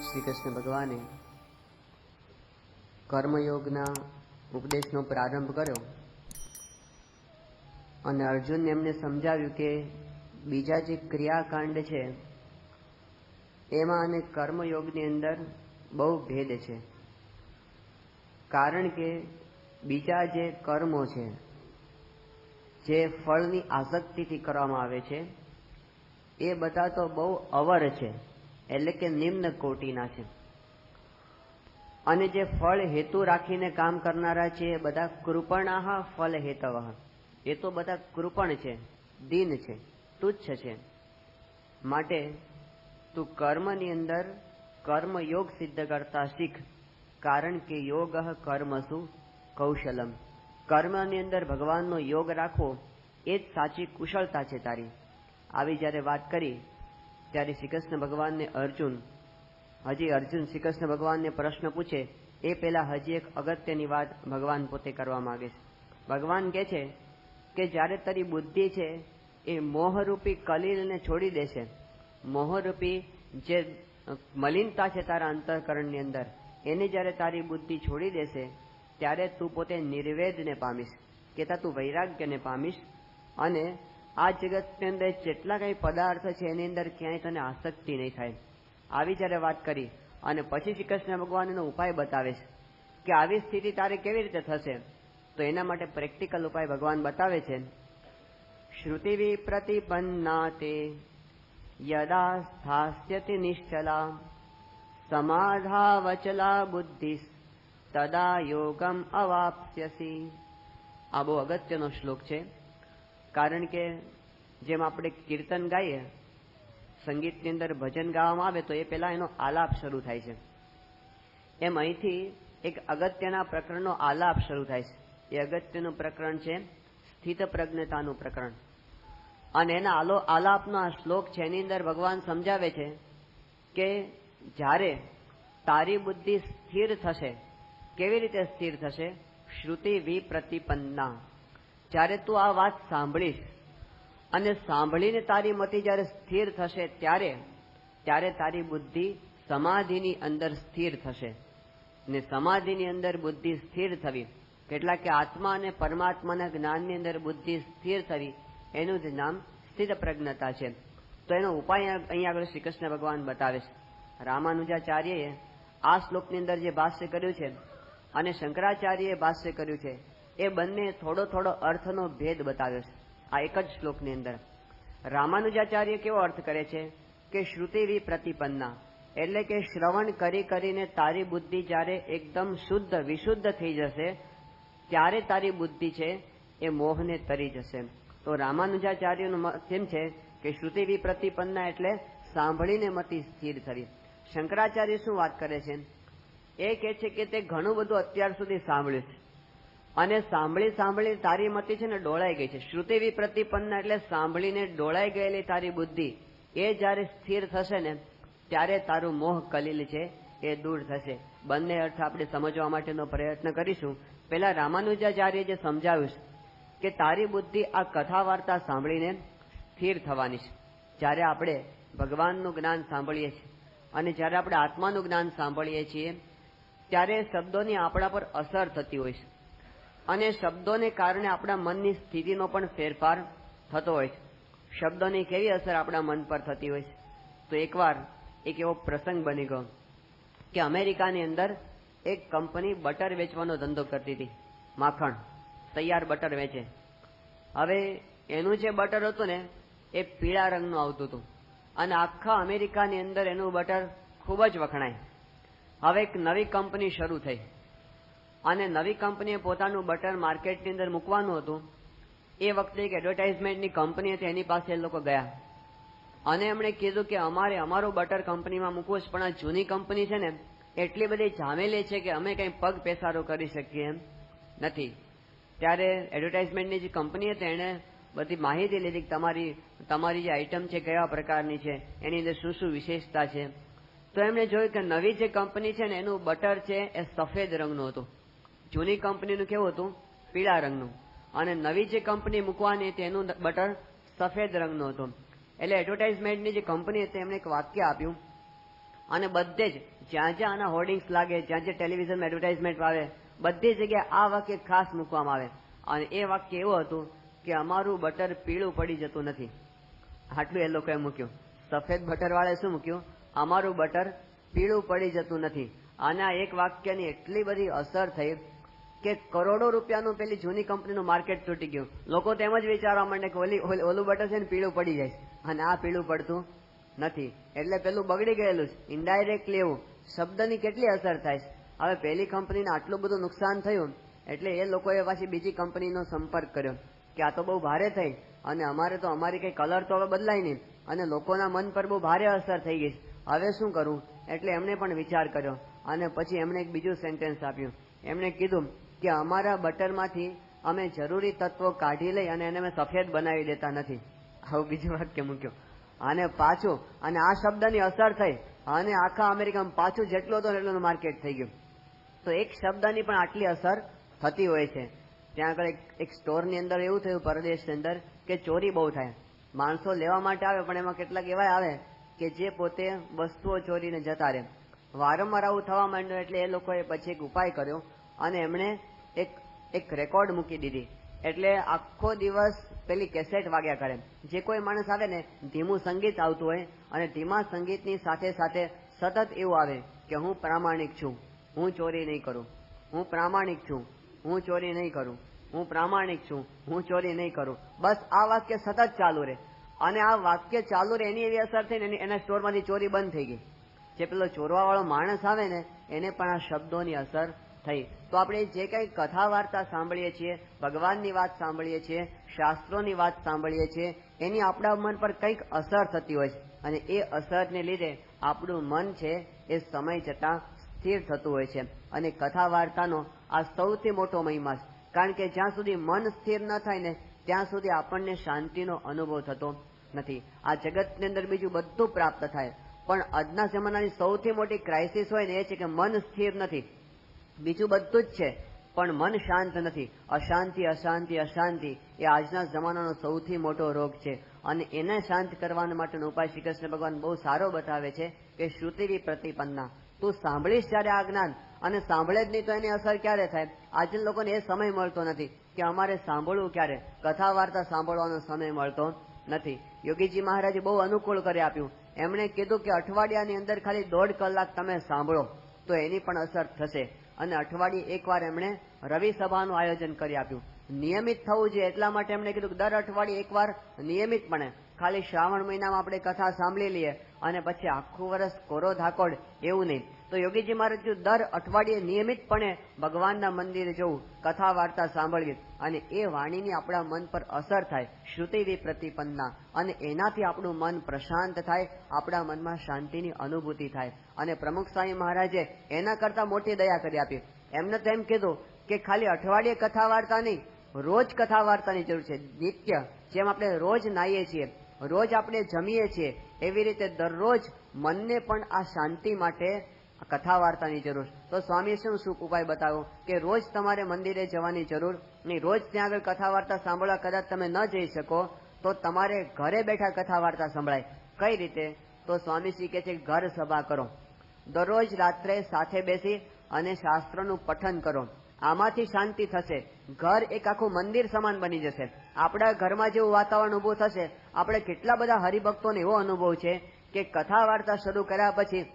શ્રી કૃષ્ણ ભગવાને કર્મયોગના ઉપદેશનો પ્રારંભ કર્યો અને અર્જુનને એમને સમજાવ્યું કે બીજા જે ક્રિયાકાંડ છે એમાં અને કર્મયોગની અંદર બહુ ભેદ છે. કારણ કે બીજા જે કર્મો છે જે ફળની આસક્તિથી કરવામાં આવે છે એ બધા તો બહુ અવર છે, એટલે કે નિમ્ન કોટીના છે. અને જે ફળ હેતુ રાખીને કામ કરનારા છે એ બધા કૃપણાહ ફલ હેતવ, એ તો બધા કૃપણ છે, દીન છે, તુચ્છ છે. માટે તું કર્મની અંદર કર્મયોગ સિદ્ધ કરતા શીખ. કારણ કે યોગ કર્મસુ કૌશલમ, કર્મની અંદર ભગવાનનો યોગ રાખવો એ જ સાચી કુશળતા છે તારી. આવી જ્યારે વાત કરી ત્યારે શ્રી કૃષ્ણ ભગવાનને અર્જુન શ્રી કૃષ્ણ ભગવાનને પ્રશ્ન પૂછે એ પહેલા હજી એક અગત્યની વાત ભગવાન પોતે કરવા માંગે છે. ભગવાન કહે છે કે જ્યારે તારી બુદ્ધિ છે એ મોહરૂપી કલીલને છોડી દેશે, મોહરૂપી જે મલિનતા છે તારા અંતઃકરણની અંદર એને જ્યારે તારી બુદ્ધિ છોડી દેશે ત્યારે તું પોતે નિર્વેદને પામીશ, કહેતા તું વૈરાગ્યને પામીશ. અને આ જગતની અંદર જેટલા કંઈ પદાર્થ છે એની અંદર ક્યાંય તને આસક્તિ નહીં થાય. આવી જ્યારે વાત કરી અને પછી શ્રી કૃષ્ણ ભગવાન એનો ઉપાય બતાવે છે કે આવી સ્થિતિ તારે કેવી રીતે થશે, તો એના માટે પ્રેક્ટિકલ ઉપાય ભગવાન બતાવે છે. શ્રુતિ વિપ્રતિપન્ના તે યદા સ્થાસ્યતિ નિશ્ચલા સમાધાવચલા બુદ્ધિ તદા યોગમ અવાપ્સ્યસી. આ બહુ અગત્યનો શ્લોક છે. કારણ કે જેમ આપણે કીર્તન ગાઈએ, સંગીતની અંદર ભજન ગાવામાં આવે તો એ પહેલા એનો આલાપ શરૂ થાય છે. એમ અહીંથી એક અગત્યના પ્રકરણનો આલાપ શરૂ થાય છે. એ અગત્યનું પ્રકરણ છે સ્થિત પ્રજ્ઞતાનું પ્રકરણ. અને એના આલાપનો આ શ્લોક છે એની અંદર ભગવાન સમજાવે છે કે જ્યારે તારી બુદ્ધિ સ્થિર થશે, કેવી રીતે સ્થિર થશે? શ્રુતિ વિપ્રતિપન્ના, જ્યારે તું આ વાત સાંભળીશ અને સાંભળીને તારી મતિ જ્યારે સ્થિર થશે ત્યારે તારી બુદ્ધિ સમાધિની અંદર સ્થિર થશે. ને સમાધિની અંદર બુદ્ધિ સ્થિર થવી, કેટલાક કે આત્મા અને પરમાત્માના જ્ઞાનની અંદર બુદ્ધિ સ્થિર થવી, એનું જ નામ સ્થિત પ્રજ્ઞતા છે. તો એનો ઉપાય અહીંયા આગળ શ્રી કૃષ્ણ ભગવાન બતાવે છે. રામાનુજાચાર્યએ આ શ્લોકની અંદર જે ભાષ્ય કર્યું છે અને શંકરાચાર્યએ ભાષ્ય કર્યું છે એ બંને થોડો થોડો અર્થનો ભેદ બતાવ્યો છે આ એક જ શ્લોકની અંદર. રામાનુજાચાર્ય કેવો અર્થ કરે છે કે શ્રુતિ વિપ્રતિપન્ના, એટલે કે શ્રવણ કરીને તારી બુદ્ધિ જ્યારે એકદમ શુદ્ધ વિશુદ્ધ થઈ જશે ત્યારે તારી બુદ્ધિ છે એ મોહને તરી જશે. તો રામાનુજાચાર્યનું મત એમ છે કે શ્રુતિ વિપ્રતિપન્ના એટલે સાંભળીને મતિ સ્થિર થવી. શંકરાચાર્ય શું વાત કરે છે? એ કહે છે કે તે ઘણું બધું અત્યાર સુધી સાંભળ્યું છે અને સાંભળી તારી મતિ છે ને ડોળાઈ ગઈ છે. શ્રુતિ વિપ્રતિપન્ના એટલે સાંભળીને ડોળાઈ ગયેલી તારી બુદ્ધિ એ જ્યારે સ્થિર થશે ને ત્યારે તારું મોહ કલીલ છે એ દૂર થશે. બંને અર્થ આપણે સમજવા માટેનો પ્રયત્ન કરીશું. પહેલા રામાનુજાચાર્ય જે સમજાવ્યું છે કે તારી બુદ્ધિ આ કથા વાર્તા સાંભળીને સ્થિર થવાની છે. જ્યારે આપણે ભગવાનનું જ્ઞાન સાંભળીએ છીએ અને જ્યારે આપણે આત્માનું જ્ઞાન સાંભળીએ છીએ ત્યારે શબ્દોની આપણા પર અસર થતી હોય છે અને શબ્દોને કારણે આપણા મનની સ્થિતિનો પણ ફેરફાર થતો હોય છે. શબ્દોની કેવી અસર આપણા મન પર થતી હોય છે? તો એકવાર એક એવો પ્રસંગ બની ગયો કે અમેરિકાની અંદર એક કંપની બટર વેચવાનો ધંધો કરતી હતી. માખણ, તૈયાર બટર વેચે. હવે એનું જે બટર હતું ને એ પીળા રંગનું આવતું હતું અને આખા અમેરિકાની અંદર એનું બટર ખૂબ જ વખણાય. હવે એક નવી કંપની શરૂ થઈ અને નવી કંપનીએ પોતાનું બટર માર્કેટની અંદર મૂકવાનું હતું. એ વખતે એક એડવર્ટાઇઝમેન્ટની કંપની હતી, એની પાસે એ લોકો ગયા અને એમણે કીધું કે અમારું બટર કંપનીમાં મૂકવું છે, પણ આ જૂની કંપની છે ને એટલી બધી ઝામેલી છે કે અમે કંઈ પગ પેસારો કરી શકીએ એમ નથી. ત્યારે એડવર્ટાઇઝમેન્ટની જે કંપની હતી એણે બધી માહિતી લીધી કે તમારી જે આઈટમ છે કયા પ્રકારની છે, એની અંદર શું શું વિશેષતા છે. તો એમણે જોયું કે નવી જે કંપની છે ને એનું બટર છે એ સફેદ રંગનું હતું, જૂની કંપનીનું કેવું હતું? પીળા રંગનું. અને નવી જે કંપની મૂકવાની હતી એનું બટર સફેદ રંગનું હતું. એટલે એડવર્ટાઇઝમેન્ટની જે કંપની હતી એમણે એક વાક્ય આપ્યું અને બધે જ જ્યાં જ્યાં આના હોર્ડિંગ્સ લાગે, જ્યાં જ્યાં ટેલિવિઝનમાં એડવર્ટાઇઝમેન્ટ આવે, બધી જગ્યાએ આ વાક્ય ખાસ મૂકવામાં આવે. અને એ વાક્ય એવું હતું કે અમારું બટર પીળું પડી જતું નથી. આટલું એ લોકોએ મૂક્યું. સફેદ બટર વાળે શું મૂક્યું? અમારું બટર પીળું પડી જતું નથી. અને આ એક વાક્યની એટલી બધી અસર થઈ કે કરોડો રૂપિયાનું પેલી જૂની કંપનીનું માર્કેટ તૂટી ગયું. લોકો તેમ જ વિચારવા માંડે કે ઓલું બટર છે ને પીળું પડી જાય, અને આ પીળું પડતું નથી. એટલે પેલું બગડી ગયેલું છે. ઇનડાયરેક્ટલી એવું શબ્દની કેટલી અસર થાય છે. હવે પેલી કંપનીને આટલું બધું નુકસાન થયું એટલે એ લોકોએ પાછી બીજી કંપનીનો સંપર્ક કર્યો કે આ તો બહુ ભારે થઈ, અને અમારે તો અમારી કઈ કલર તો હવે બદલાય નહીં, અને લોકોના મન પર બહુ ભારે અસર થઈ ગઈ. હવે શું કરવું? એટલે એમણે પણ વિચાર કર્યો, અને પછી એમણે એક બીજું સેન્ટેન્સ આપ્યું. એમણે કીધું કે અમારા બટરમાંથી અમે જરૂરી તત્વો કાઢી લઈ અને એને અમે સફેદ બનાવી દેતા નથી. આવું બીજું વાક્ય મૂક્યું. અને પાછું, અને આ શબ્દની અસર થઈ અને આખા અમેરિકામાં પાછું જેટલું હતું એટલું માર્કેટ થઈ ગયું. તો એક શબ્દની પણ આટલી અસર થતી હોય છે. ત્યાં આગળ એક સ્ટોરની અંદર એવું થયું પરદેશની અંદર કે ચોરી બહુ થાય. માણસો લેવા માટે આવે, પણ એમાં કેટલાક એવા આવે કે જે પોતે વસ્તુઓ ચોરીને જતા રહે. વારંવાર આવું થવા માંડ્યું એટલે એ લોકોએ પછી એક ઉપાય કર્યો અને એમણે એક રેકોર્ડ મૂકી દીધી. એટલે આખો દિવસ પેલી કેસેટ વાગ્યા કરે. જે કોઈ માણસ આવે ને ધીમું સંગીત આવતું હોય, અને ધીમા સંગીતની સાથે સાથે સતત એવું આવે કે હું પ્રામાણિક છું, હું ચોરી નહીં કરું, હું પ્રામાણિક છું, હું ચોરી નહીં કરું, હું પ્રામાણિક છું, હું ચોરી નહીં કરું. બસ આ વાક્ય સતત ચાલુ રહે. અને આ વાક્ય ચાલુ રહે એની એવી અસર થઈ ને એના સ્ટોરમાંથી ચોરી બંધ થઈ ગઈ. જે પેલો ચોરવા વાળો માણસ આવે ને એને પણ આ શબ્દોની અસર થઈ. તો આપણે જે કઈ કથા વાર્તા સાંભળીએ છીએ, ભગવાનની વાત સાંભળીએ છીએ, શાસ્ત્રોની વાત સાંભળીએ છીએ, એની આપણા મન પર કંઈક અસર થતી હોય છે. અને એ અસરને લીધે આપણું મન છે એ સમય જતાં સ્થિર થતું હોય છે. અને કથા વાર્તાનો આ સૌથી મોટો મહિમા છે. કારણ કે જ્યાં સુધી મન સ્થિર ન થાય ને ત્યાં સુધી આપણને શાંતિનો અનુભવ થતો નથી. આ જગતની અંદર બીજું બધું પ્રાપ્ત થાય, પણ આજના જમાનાની સૌથી મોટી ક્રાઇસિસ હોય ને એ છે કે મન સ્થિર નથી. બીજું બધું જ છે પણ મન શાંત નથી. અશાંતિ, અશાંતિ, અશાંતિ એ આજના જમાનાનો સૌથી મોટો રોગ છે. અને એને શાંત કરવાના માટેનો ઉપાય શ્રી કૃષ્ણ ભગવાન બહુ સારો બતાવે છે કે શ્રુતિવી પ્રતિપન્ના. તું સાંભળીશ ત્યારે આ જ્ઞાન, અને સાંભળે જ નહીં તો એની અસર ક્યારે થાય? આજના લોકોને એ સમય મળતો નથી કે અમારે સાંભળવું ક્યારે. કથા વાર્તા સાંભળવાનો સમય મળતો નથી. યોગીજી મહારાજે બહુ અનુકૂળ કરી આપ્યું. એમણે કીધું કે અઠવાડિયાની અંદર ખાલી 1.5 કલાક તમે સાંભળો તો એની પણ અસર થશે. અને અઠવાડિયે એકવાર એમણે રવિ સભાનું આયોજન કરી આપ્યું. નિયમિત થવું જોઈએ એટલા માટે એમણે કીધું કે દર અઠવાડિયે એકવાર નિયમિતપણે. ખાલી શ્રાવણ મહિનામાં આપણે કથા સાંભળી લઈએ અને પછી આખું વર્ષ કોરો ધાકોડ એવું નહીં. તો યોગીજી મહારાજ દર અઠવાડિયે નિયમિતપણે ભગવાનના મંદિરે જવું, કથા વાર્તા સાંભળવી, અને એ વાણીની આપણા મન પર અસર થાય, શ્રુતિવી પ્રતિપન્ના. અને એનાથી આપણું મન પ્રશાંત થાય, આપણા મનમાં શાંતિની અનુભૂતિ થાય. અને પ્રમુખ સ્વામી મહારાજે એના કરતા મોટી દયા કરી આપી. એમને તો એમ કીધું કે ખાલી અઠવાડિયે કથા વાર્તા નહીં, રોજ કથા વાર્તાની જરૂર છે. નિત્ય જેમ આપણે રોજ નાહીએ છીએ, રોજ આપણે જમીએ છીએ, એવી રીતે દરરોજ મનને પણ આ શાંતિ માટે કથા વાર્તાની જરૂર. તો સ્વામીએ શું ઉપાય બતાવ્યો કે રોજ તમારે મંદિરે જવાની જરૂર નહીં. રોજ ત્યાં આગળ કથા વાર્તા સાંભળવા કદાચ તમે ન જઈ શકો તો તમારે ઘરે બેઠા કથા વાર્તા સંભળાય. કઈ રીતે? તો સ્વામીશ્રી કહે છે ઘર સભા કરો. દરરોજ રાત્રે સાથે બેસી અને શાસ્ત્રનું પઠન કરો. આમાંથી શાંતિ થશે. ઘર એક આખું મંદિર સમાન બની જશે. આપણા ઘરમાં જેવું વાતાવરણ ઉભું થશે. આપણે કેટલા બધા હરિભક્તોને એવો અનુભવ છે કે કથા વાર્તા શરૂ કર્યા પછી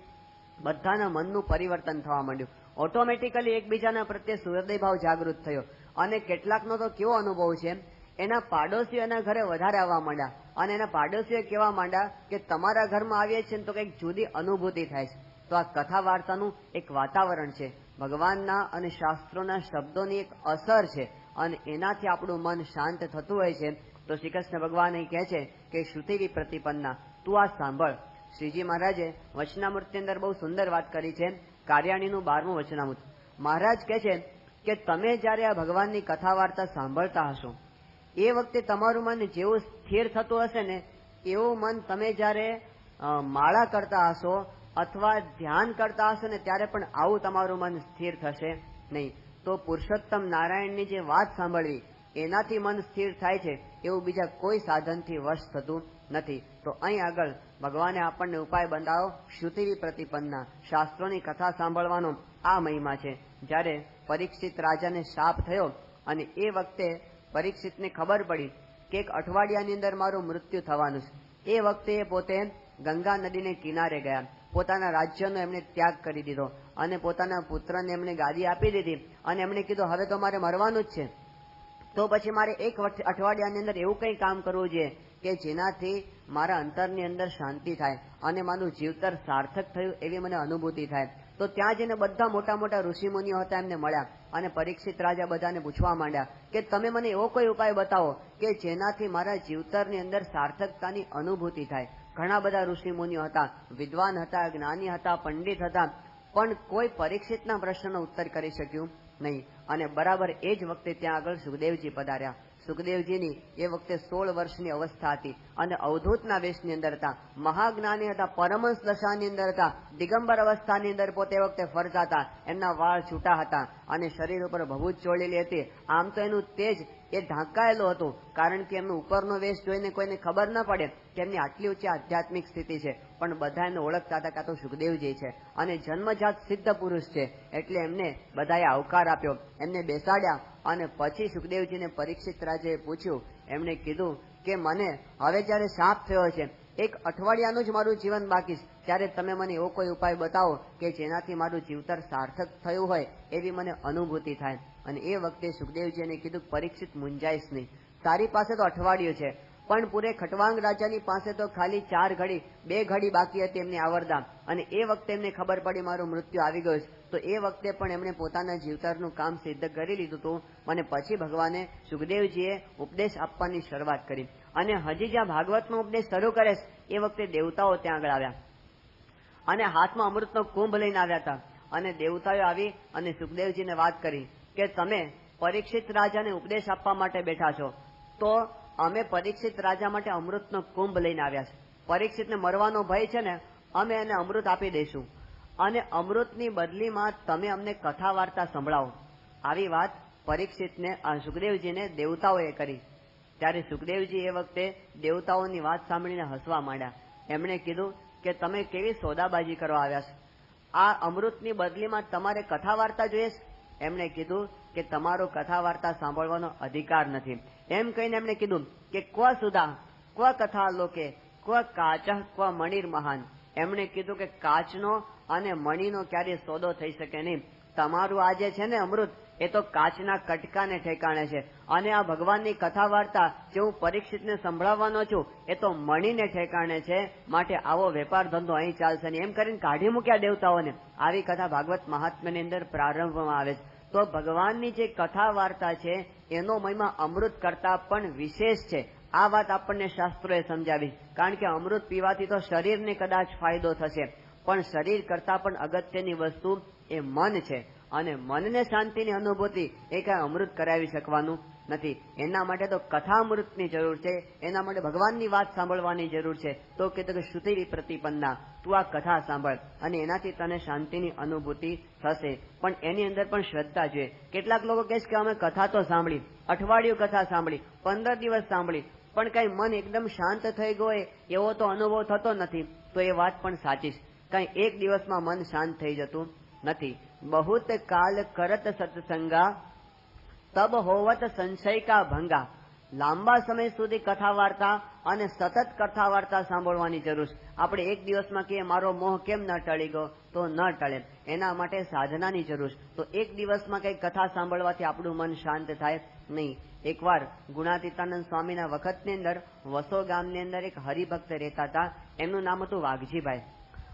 બધાના મનનું પરિવર્તન થવા માંડ્યું. ઓટોમેટિકલી એકબીજાના પ્રત્યે સુહૃદય ભાવ જાગૃત થયો. અને કેટલાકનો તો કેવો અનુભવ છે, એના પાડોશીઓ એના ઘરે વધારે આવવા માંડ્યા. અને એના પાડોશીઓ કહેવા માંડ્યા કે તમારા ઘરમાં આવીએ છીએ તો કંઈક જુદી અનુભૂતિ થાય છે. તો આ કથા વાર્તાનું એક વાતાવરણ છે. ભગવાનના અને શાસ્ત્રોના શબ્દોની એક અસર છે. અને એનાથી આપણું મન શાંત થતું હોય છે. તો શ્રી કૃષ્ણ ભગવાન કહે છે કે શ્રુતિવી પ્રતિપન્ના, તું આ સાંભળ. શ્રીજી મહારાજે વચનામૃતની અંદર બહુ સુંદર વાત કરી છે. કાર્યાણીનું 12મું વચનામૃત. મહારાજ કહે છે કે તમે જયારે આ ભગવાનની કથા વાર્તા સાંભળતા હશો એ વખતે તમારું મન જેવું સ્થિર થતું હશે ને એવું મન તમે જયારે માળા કરતા હશો અથવા ધ્યાન કરતા હશો ને ત્યારે પણ આવું તમારું મન સ્થિર થશે નહીં. તો પુરુષોત્તમ નારાયણની જે વાત સાંભળવી એનાથી મન સ્થિર થાય છે એવું બીજા કોઈ સાધનથી વશ થતું નથી. તો અહીં આગળ ભગવાને આપણને ઉપાય બંધાવો શ્રુતિ પ્રતિપન્ના, શાસ્ત્રોની કથા સાંભળવાનો આ મહિમા છે. જ્યારે પરીક્ષિત રાજાને શાપ થયો અને એ વખતે પરીક્ષિતને ખબર પડી કે એક અઠવાડિયાની અંદર મારું મૃત્યુ થવાનું છે, એ વખતે એ પોતે ગંગા નદીને કિનારે ગયા. પોતાના રાજ્યનો એમણે ત્યાગ કરી દીધો અને પોતાના પુત્રને એમણે ગાદી આપી દીધી અને એમણે કીધું હવે તો મારે મરવાનું જ છે, તો પછી મારે એક અઠવાડિયાની અંદર એવું કંઈ કામ કરવું જોઈએ કે જેનાથી મારા અંતરની અંદર શાંતિ થાય અને મારું જીવતર સાર્થક થયું એવી મને અનુભૂતિ થાય. તો ત્યાં જઈને બધા મોટા મોટા ઋષિમુનિઓ હતા એમને મળ્યા અને પરીક્ષિત રાજા બધાને પૂછવા માંડ્યા કે તમે મને એવો કોઈ ઉપાય બતાવો કે જેનાથી મારા જીવતરની અંદર સાર્થકતાની અનુભૂતિ થાય. ઘણા બધા ઋષિમુનિઓ હતા, વિદ્વાન હતા, જ્ઞાની હતા, પંડિત હતા, પણ કોઈ પરીક્ષિતના પ્રશ્નનો ઉત્તર કરી શક્યું નહીં. અને બરાબર એ જ વખતે ત્યાં આગળ સુખદેવજી પધાર્યા. સુખદેવજીની એ વખતે 16 વર્ષની અવસ્થા હતી અને અવધૂતના વેશની અંદર હતા, મહાજ્ઞાની હતા, પરમહંસ દશાની અંદર હતા, દિગંબર અવસ્થાની અંદર પોતે વખતે ફરતા હતા. એમના વાળ છૂટા હતા અને શરીર ઉપર ભભૂત ચોળેલી હતી. આમ તો એનું તેજ એ ઢાંકાયેલું હતું, કારણ કે એમનો ઉપરનો વેશ જોઈને કોઈને ખબર ન પડે કે એમની આટલી ઊંચી આધ્યાત્મિક સ્થિતિ છે, પણ બધા એને ઓળખતા હતા કે આ તો સુખદેવજી છે અને જન્મજાત સિદ્ધ પુરુષ છે. એટલે એમને બધાએ આવકાર આપ્યો, એમને બેસાડ્યા અને પછી સુખદેવજીને પરીક્ષિત રાજાએ પૂછ્યું. એમણે કીધું કે મને હવે જ્યારે શાપ થયો છે, એક અઠવાડિયાનું જ મારું જીવન બાકી છે, ત્યારે તમે મને એવો કોઈ ઉપાય બતાવો કે જેનાથી મારું જીવતર સાર્થક થયું હોય એવી મને અનુભૂતિ થાય. અને એ વખતે સુખદેવજીને કીધું પરીક્ષિત મૂંઝાઈશ નહીં, તારી પાસે તો અઠવાડિયું છે, પણ પૂરે ખટવાંગ રાજાની પાસે તો ખાલી 4 ઘડી 2 ઘડી બાકી હતી એમની આવરદા. અને એ વખતે એમને ખબર પડી મારું મૃત્યુ આવી ગયું છે, તો એ વખતે પણ એમણે પોતાના જીવતરનું કામ સિદ્ધ કરી લીધું હતું. અને પછી ભગવાને સુખદેવજીએ ઉપદેશ આપવાની શરૂઆત કરી. અને હજી જ્યાં ભાગવતનો ઉપદેશ શરૂ કરે એ વખતે દેવતાઓ ત્યાં આગળ આવ્યા અને હાથમાં અમૃતનો કુંભ લઈને આવ્યા હતા. અને દેવતાઓ આવી અને સુખદેવજીને વાત કરી કે તમે પરીક્ષિત રાજાને ઉપદેશ આપવા માટે બેઠા છો, તો અમે પરીક્ષિત રાજા માટે અમૃતનો કુંભ લઈને આવ્યા છે. પરીક્ષિતને મરવાનો ભય છે ને, અમે એને અમૃત આપી દઈશું અને અમૃતની બદલીમાં તમે અમને કથા વાર્તા સંભળાવો. આવી વાત પરીક્ષિતને સુખદેવજીને દેવતાઓએ કરી. ત્યારે સુખદેવજી એ વખતે દેવતાઓની વાત સાંભળીને હસવા માંડ્યા. એમણે કીધું કે તમે કેવી સોદાબાજી કરવા આવ્યા છો, આ અમૃતની બદલીમાં તમારે કથા વાર્તા જોઈએ છે? એમણે કીધું કે તમારો કથા વાર્તા સાંભળવાનો અધિકાર નથી. એમ કહીને એમણે કીધું કે ક્વ સુધા ક્વ કથા લોકે ક્વ કાચ ક્વ મણિર મહાન. એમણે કીધું કે કાચનો અને મણીનો ક્યારેય સોદો થઈ શકે નહીં. તમારું આ જે છે ને અમૃત, એ તો કાચના કટકાને ઠેકાણે છે, અને આ ભગવાનની કથા વાર્તા જે હું પરીક્ષિતને સંભળાવવાનો છું એ તો મણીને ઠેકાણે છે, માટે આવો વેપાર ધંધો અહીં ચાલશે નહીં. એમ કરીને કાઢી મૂક્યા દેવતાઓને. આવી કથા ભાગવત મહાત્મ્યની અંદર પ્રારંભમાં આવે છે. તો ભગવાનની જે કથા વાર્તા છે એનો મહિમા અમૃત કરતા પણ વિશેષ છે. આ વાત આપણને શાસ્ત્રોએ સમજાવી, કારણ કે અમૃત પીવાથી તો શરીરને કદાચ ફાયદો થશે, પણ શરીર કરતા પણ અગત્યની વસ્તુ એ મન છે, અને મનને શાંતિની અનુભૂતિ એ કાંઈ અમૃત કરાવી શકવાનું નથી. એના માટે તો કથામૃતની જરૂર છે, એના માટે ભગવાનની વાત સાંભળવાની જરૂર છે. તો કીધું કે શ્રુતિ પ્રતિપન્ના, તું આ કથા સાંભળ અને એનાથી તને શાંતિની અનુભૂતિ થશે. પણ એની અંદર પણ શ્રદ્ધા જોઈએ. કેટલાક લોકો કહે છે કે અમે કથા તો સાંભળી, અઠવાડિયું કથા સાંભળી, 15 દિવસ સાંભળી, પણ કઈ મન એકદમ શાંત થઈ ગયો એવો તો અનુભવ થતો નથી. તો એ વાત પણ સાચી છે, કઈ એક દિવસમાં મન શાંત થઈ જતું નથી. બહુત કાલ કરત સત્સંગા તબ હોવત સંશય કા ભંગા. લાંબા સમય સુધી કથા વાર્તા અને સતત કથા વાર્તા સાંભળવાની જરૂર છે. આપણે એક દિવસમાં કહીએ મારો મોહ કેમ ન ટળી ગયો, તો ન ટળે. એના માટે સાધનાની જરૂર છે. તો એક દિવસમાં કઈ કથા સાંભળવાથી આપણું મન શાંત થાય નહીં. એકવાર ગુણાતીતાનંદ સ્વામીના વખતની અંદર વસો ગામની અંદર એક હરિભક્ત રહેતા હતા. એમનું નામ હતું વાઘજીભાઈ.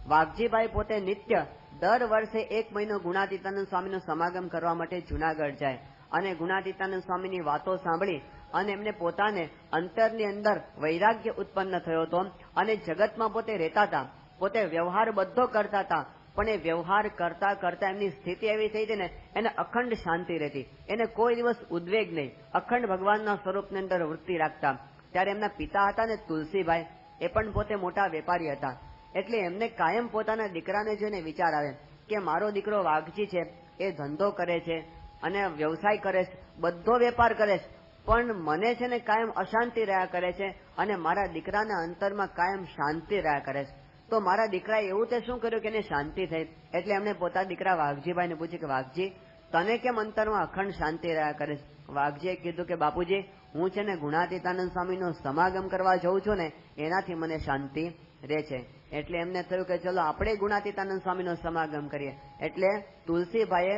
વાઘજીભાઈ પોતે નિત્ય દર વર્ષે 1 મહિનો ગુણાતીતાનંદ સ્વામીનો સમાગમ કરવા માટે જુનાગઢ જાય અને ગુણાતીતાનંદ સ્વામીની વાતો સાંભળી અને એમને પોતાને અંતરની અંદર વૈરાગ્ય ઉત્પન્ન થયો હતો. અને જગતમાં પોતે રહેતા હતા, પોતે વ્યવહાર બધો કરતા હતા, પણ એ વ્યવહાર કરતા કરતા એમની સ્થિતિ એવી થઈ હતી ને, એને અખંડ શાંતિ રહેતી, એને કોઈ દિવસ ઉદ્વેગ નહીં, અખંડ ભગવાનના સ્વરૂપની અંદર વૃત્તિ રાખતા. ત્યારે એમના પિતા હતા ને તુલસીભાઈ, એ પણ પોતે મોટા વેપારી હતા. એટલે એમને કાયમ પોતાના દીકરાને જોઈને વિચાર આવે કે મારો દીકરો વાઘજી છે, એ ધંધો કરે છે અને વ્યવસાય કરે છે, બધો વેપાર કરે છે, પણ મને છે ને કાયમ અશાંતિ રહ્યા કરે છે અને મારા દીકરાના અંતરમાં કાયમ શાંતિ રહ્યા કરે છે. તો મારા દીકરાએ એવું તે શું કર્યું કે એને શાંતિ થઈ? એટલે એમણે પોતાના દીકરા વાઘજીભાઈને પૂછ્યું કે વાઘજી, તને કેમ અંતરમાં અખંડ શાંતિ રહ્યા કરે છે? વાઘજીએ કીધું કે બાપુજી, હું છે ને ગુણાતીતાનંદ સ્વામીનો સમાગમ કરવા જઉં છું ને, એનાથી મને શાંતિ રહે છે. એટલે એમને થયું કે ચલો આપણે ગુણાતીતાનંદ સ્વામીનો સમાગમ કરીએ. એટલે તુલસીભાઈએ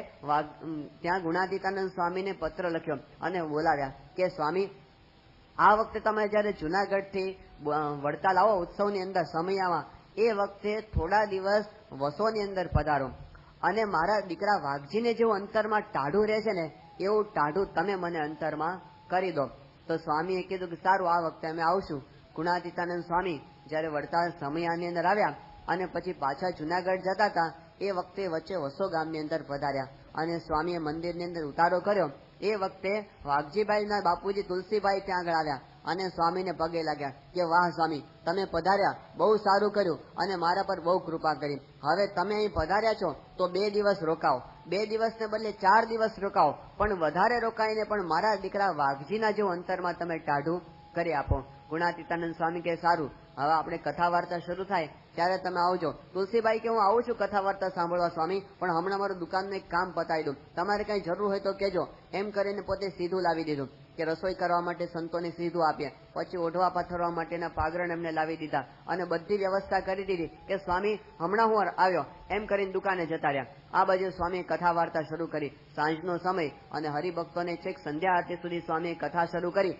ત્યાં ગુણાતીતાનંદ સ્વામીને પત્ર લખ્યો અને બોલાવ્યા કે સ્વામી, આ વખતે તમે જયારે જુનાગઢથી વડતાલ આવો ઉત્સવની અંદર સમયામાં, એ વખતે થોડા દિવસ વસોની અંદર પધારો અને મારા દીકરા વાઘજીને જેવું અંતરમાં ટાઢું રહે છે ને, એવું ટાઢું તમે મને અંતરમાં કરી દો. તો સ્વામીએ કીધું કે સારું, આ વખતે અમે આવશું. ગુણાતીતાનંદ સ્વામી જયારે વડતાલ સમયાની અંદર આવ્યા અને પછી પાછા જુનાગઢ જતા હતા, એ વખતે વચ્ચે વસો ગામની અંદર પધાર્યા અને સ્વામીએ મંદિરની અંદર ઉતારો કર્યો. એ વખતે વાઘજીભાઈના બાપુજી તુલસીભાઈ ત્યાં આગળ આવ્યા અને સ્વામીને પગે લાગ્યા કે વાહ સ્વામી, તમે પધાર્યા, બહુ સારું કર્યું અને મારા પર બહુ કૃપા કરી. હવે તમે અહીં પધાર્યા છો તો 2 દિવસ રોકાવો, 2 દિવસને બદલે 4 દિવસ રોકાવો, પણ વધારે રોકાઈને પણ મારા દીકરા વાઘજીના જેવું અંતરમાં તમે ટાઢું કરી આપો. ગુણાતીતાનંદ સ્વામી કે સારું, હવે આપણે કથા વાર્તા શરૂ થાય ત્યારે તમે આવજો. તુલસીભાઈ કે હું આવું છું કથા વાર્તા સાંભળવા સ્વામી, પણ હમણાં મારું દુકાનનું એક કામ પતાવી દઉં, તમારે કઈ જરૂર હોય તો કેજો. એમ કરીને પોતે સીધું લાવી દીધું કે રસોઈ કરવા માટે સંતોને સીધું આપીએ. પછી ઓઢવા પાથરવા માટેના પાગરણ એમને લાવી દીધા અને બધી વ્યવસ્થા કરી દીધી કે સ્વામી હમણાં હું આવ્યો એમ કરીને દુકાને જતા રહ્યા. આ બાજુ સ્વામીએ કથા વાર્તા શરૂ કરી. સાંજનો સમય અને હરિભક્તોને છેક સંધ્યા આરતી સુધી સ્વામીએ કથા શરૂ કરી.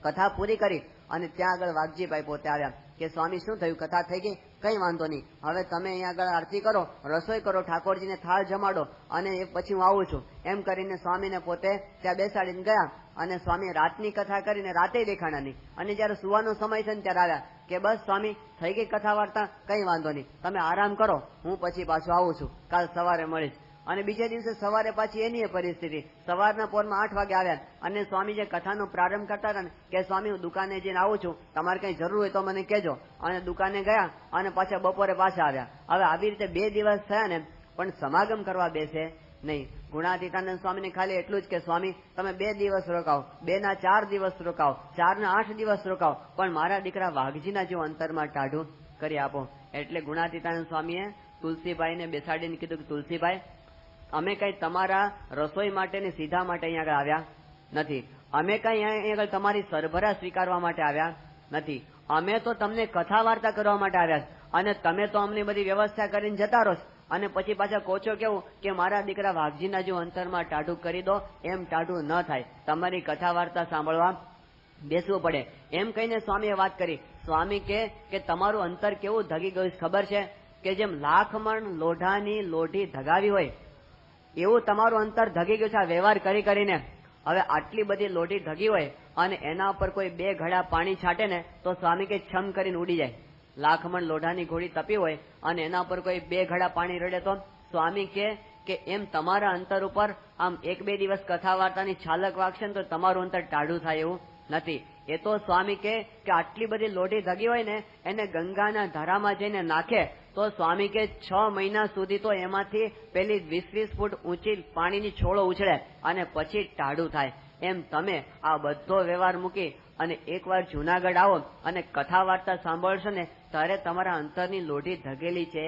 કથા પૂરી કરી અને ત્યાં આગળ વાઘજીભાઈ પોતે આવ્યા કે સ્વામી શું થયું, કથા થઈ ગઈ? કઈ વાંધો નહીં, હવે તમે અહીંયા આગળ આરતી કરો, રસોઈ કરો, ઠાકોરજીને થાળ જમાડો અને એ પછી હું આવું છું. એમ કરીને સ્વામીને પોતે ત્યાં બેસાડીને ગયા અને સ્વામી રાતની કથા કરીને રાતે દેખાણા નહીં. અને જયારે સુવાનો સમય છે ને ત્યારે આવ્યા કે બસ સ્વામી થઈ ગઈ કથા વાર્તા, કઈ વાંધો નહીં, તમે આરામ કરો, હું પછી પાછું આવું છું, કાલ સવારે મળીશ. અને બીજા દિવસે સવારે પાછી એની પરિસ્થિતિ, સવારના પોરમાં 8 વાગે આવ્યા અને સ્વામી જે કથાનો પ્રારંભ કરતા હતા ને કે સ્વામી હું દુકાને જઈને આવું છું, તમારે કઈ જરૂર હોય તો મને કહેજો. અને દુકાને ગયા અને પાછા બપોરે પાછા આવ્યા. હવે આવી રીતે 2 દિવસ થયા ને, પણ સમાગમ કરવા બેસે નહીં. ગુણાતીતાનંદ સ્વામીને ખાલી એટલું જ કે સ્વામી તમે 2 દિવસ રોકાવો, 2 ના 4 દિવસ રોકાવો, 4 ના 8 દિવસ રોકાવો, પણ મારા દીકરા વાઘજીના જેવું અંતરમાં ટાઢું કરી આપો. એટલે ગુણાતીતાનંદ સ્વામીએ તુલસીભાઈને બેસાડીને કીધું કે તુલસીભાઈ, અમે કઈ તમારા રસોઈ માટે ને સીધા માટે અહીંયા આગળ આવ્યા નથી, અમે કઈ અહીંયા આગળ તમારી સરભરા સ્વીકારવા માટે આવ્યા નથી, અમે તો તમને કથા વાર્તા કરવા માટે આવ્યા અને તમે તો અમને બધી વ્યવસ્થા કરીને જતા રહો અને પછી પાછા કોચો કેવું કે મારા દીકરા વાઘજીના જો અંતરમાં ટાઢું કરી દો, એમ ટાઢું ન થાય, તમારી કથા વાર્તા સાંભળવા બેસવું પડે. એમ કહીને સ્વામીએ વાત કરી. સ્વામી કે તમારું અંતર કેવું ધગી ગયું ખબર છે કે જેમ લાખ મણ લોઢાની લોઢી ધગાવી હોય એવું તમારું અંતર ધગી ગયું છે આ વ્યવહાર કરી કરીને. હવે આટલી બધી લોઢી ધગી હોય અને એના ઉપર કોઈ 2 ઘડા પાણી છાંટે ને તો સ્વામી કે છમ કરીને ઉડી જાય. લાખમણ લોઢાની ઘોડી તપી હોય અને એના ઉપર કોઈ 2 ઘડા પાણી રડે તો સ્વામી કે એમ તમારા અંતર ઉપર આમ 1-2 દિવસ કથા વાર્તાની છાલક વાગશે ને તો તમારું અંતર ટાઢું થાય એવું નથી. એ તો સ્વામી કે આટલી બધી લોઢી ધગી હોય ને એને ગંગાના ધારામાં જઈને નાખે તો સ્વામી કે 6 મહિના સુધી તો એમાંથી પેલી 20-20 ફૂટ ઊંચી પાણીની છોડો ઉછળે અને પછી ટાઢું થાય. એમ તમે આ બધો વ્યવહાર મૂકી અને એકવાર જુનાગઢ આવો અને કથા વાર્તા સાંભળશો ને ત્યારે તમારા અંતરની લોઢી ધગેલી છે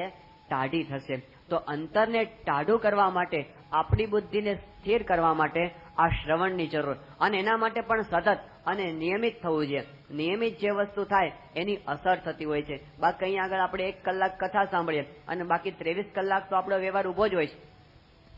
ટાઢી થશે. તો અંતરને ટાઢું કરવા માટે, આપણી બુદ્ધિને સ્થિર કરવા માટે આ શ્રવણની જરૂર, અને એના માટે પણ સતત અને નિયમિત થવું જોઈએ. નિયમિત જે વસ્તુ થાય એની અસર થતી હોય છે. બાકી અહીં આગળ આપણે 1 કલાક કથા સાંભળીએ અને બાકી 23 કલાક તો આપણો વ્યવહાર ઉભો જ હોય છે.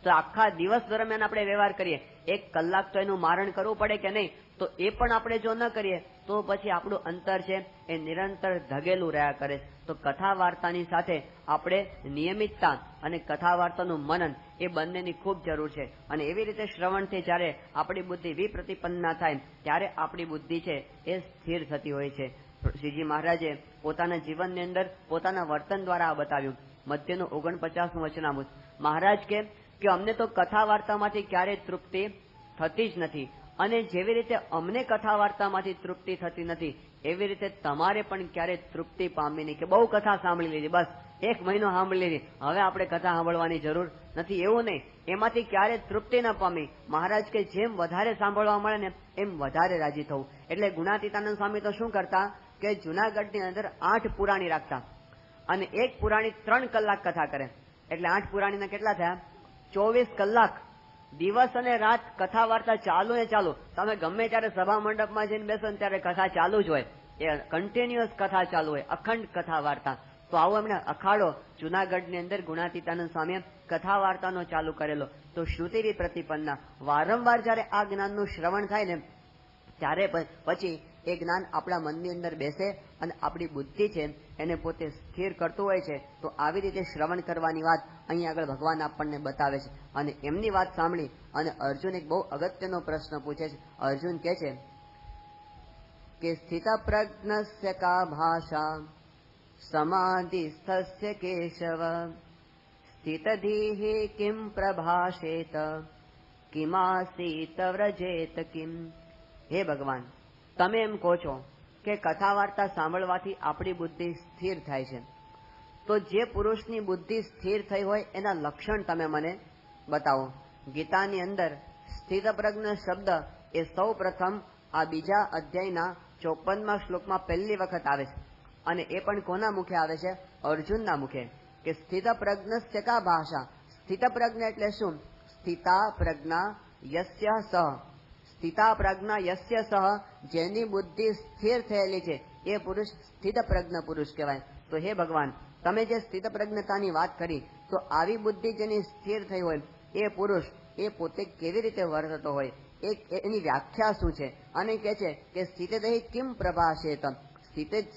તો આખા દિવસ દરમિયાન આપણે વ્યવહાર કરીએ, 1 કલાક તો એનું મારણ કરવું પડે કે નહીં? તો એ પણ આપણે જો ન કરીએ તો પછી આપણું અંતર છે એ નિરંતર ધગેલું રહ્યા કરે. તો કથા વાર્તાની સાથે આપણે નિયમિતતા અને કથા વાર્તાનું મનન એ બંનેની ખૂબ જરૂર છે. અને એવી રીતે શ્રવણથી જ્યારે આપણી બુદ્ધિ વિપ્રતિપન્ના થાય ત્યારે આપણી બુદ્ધિ છે એ સ્થિર થતી હોય છે. શ્રીજી મહારાજે પોતાના જીવનની અંદર પોતાના વર્તન દ્વારા આ બતાવ્યું. મધ્યનું 49મું વચનામૃત. મહારાજ કે અમને તો કથા વાર્તામાંથી ક્યારેય તૃપ્તિ થતી જ નથી, અને જેવી રીતે અમને કથા વાર્તામાંથી તૃપ્તિ થતી નથી એવી રીતે તમારે પણ ક્યારેય તૃપ્તિ પામી નહીં કે બહુ કથા સાંભળી લીધી, બસ 1 મહિનો સાંભળી લીધી, હવે આપણે કથા સાંભળવાની જરૂર નથી. એવું નહીં, એમાંથી ક્યારે તૃપ્તિ ન પામી. મહારાજ કે જેમ વધારે સાંભળવા મળે ને એમ વધારે રાજી થવું. એટલે ગુણાતીતાનંદ સ્વામી તો શું કરતા કે જુનાગઢની અંદર 8 પુરાણી રાખતા અને એક પુરાણી 3 કલાક કથા કરે. એટલે 8 પુરાણીના કેટલા થયા? 24 કલાક દિવસ અને રાત કથા વાર્તા ચાલુ ને ચાલુ. તમે ગમે ત્યારે સભા મંડપમાં જઈને બેસો ને ત્યારે કથા ચાલુ જ હોય. એ કન્ટિન્યુઅસ કથા ચાલુ હોય, અખંડ કથા વાર્તા. તો આવો એમણે અખાડો જુનાગઢની અંદર ગુણાતીતાનંદ સ્વામીએ કથા વાર્તાનો ચાલુ કરેલો. તો શ્રુતિરી પ્રતિપન્ના વારંવાર જયારે આ જ્ઞાનનું શ્રવણ થાય ને ત્યારે પછી એ જ્ઞાન આપણા મનની અંદર બેસે અને આપણી બુદ્ધિ છે એને પોતે સ્થિર કરતું હોય છે. તો આવી રીતે શ્રવણ કરવાની વાત અહીં આગળ ભગવાન આપણને બતાવે છે. અને એમની વાત સાંભળી અને અર્જુન એક બહુ અગત્યનો પ્રશ્ન પૂછે છે. અર્જુન કહે છે કે સ્થિત પ્રજ્ઞસ્ય કા ભાષા સમાધિસ્થસ્ય કેશવ સ્થિતધીઃ કિમ પ્રભાષેત કિમાસીત વ્રજેત કિમ. હે ભગવાન, તમે એમ કહો છો કે કથા વાર્તા સાંભળવાથી આપણી બુદ્ધિ સ્થિર થાય છે. તો જે પુરુષની બુદ્ધિ સ્થિર થઈ હોય એના લક્ષણ તમે મને બતાવો. ગીતાની અંદર સ્થિતપ્રજ્ઞ શબ્દ એ સૌ પ્રથમ આ 2 અધ્યાયના 54મા શ્લોકમાં પહેલી વખત આવે છે. અને એ પણ કોના મુખે આવે છે? અર્જુનના મુખે. કે સ્થિતપ્રજ્ઞસ્ય કા ભાષા. સ્થિતપ્રજ્ઞ એટલે શું? સ્થિતા પ્રજ્ઞા યસ્ય સહ. સ્થિતા પ્રજ્ઞા યસ્ય સહ, જેની બુદ્ધિ સ્થિર થયેલી છે એ પુરુષ સ્થિતપ્રજ્ઞ પુરુષ કહેવાય. તો હે ભગવાન, તમે જે સ્થિતપ્રજ્ઞતાની વાત કરી, તો આવી બુદ્ધિ જેની સ્થિર થઈ હોય એ પુરુષ એ પોતે કેવી રીતે વર્તતો હોય, એની વ્યાખ્યા શું છે? અને કહે છે કે સ્થિતદેહી કિમ પ્રભાષેત.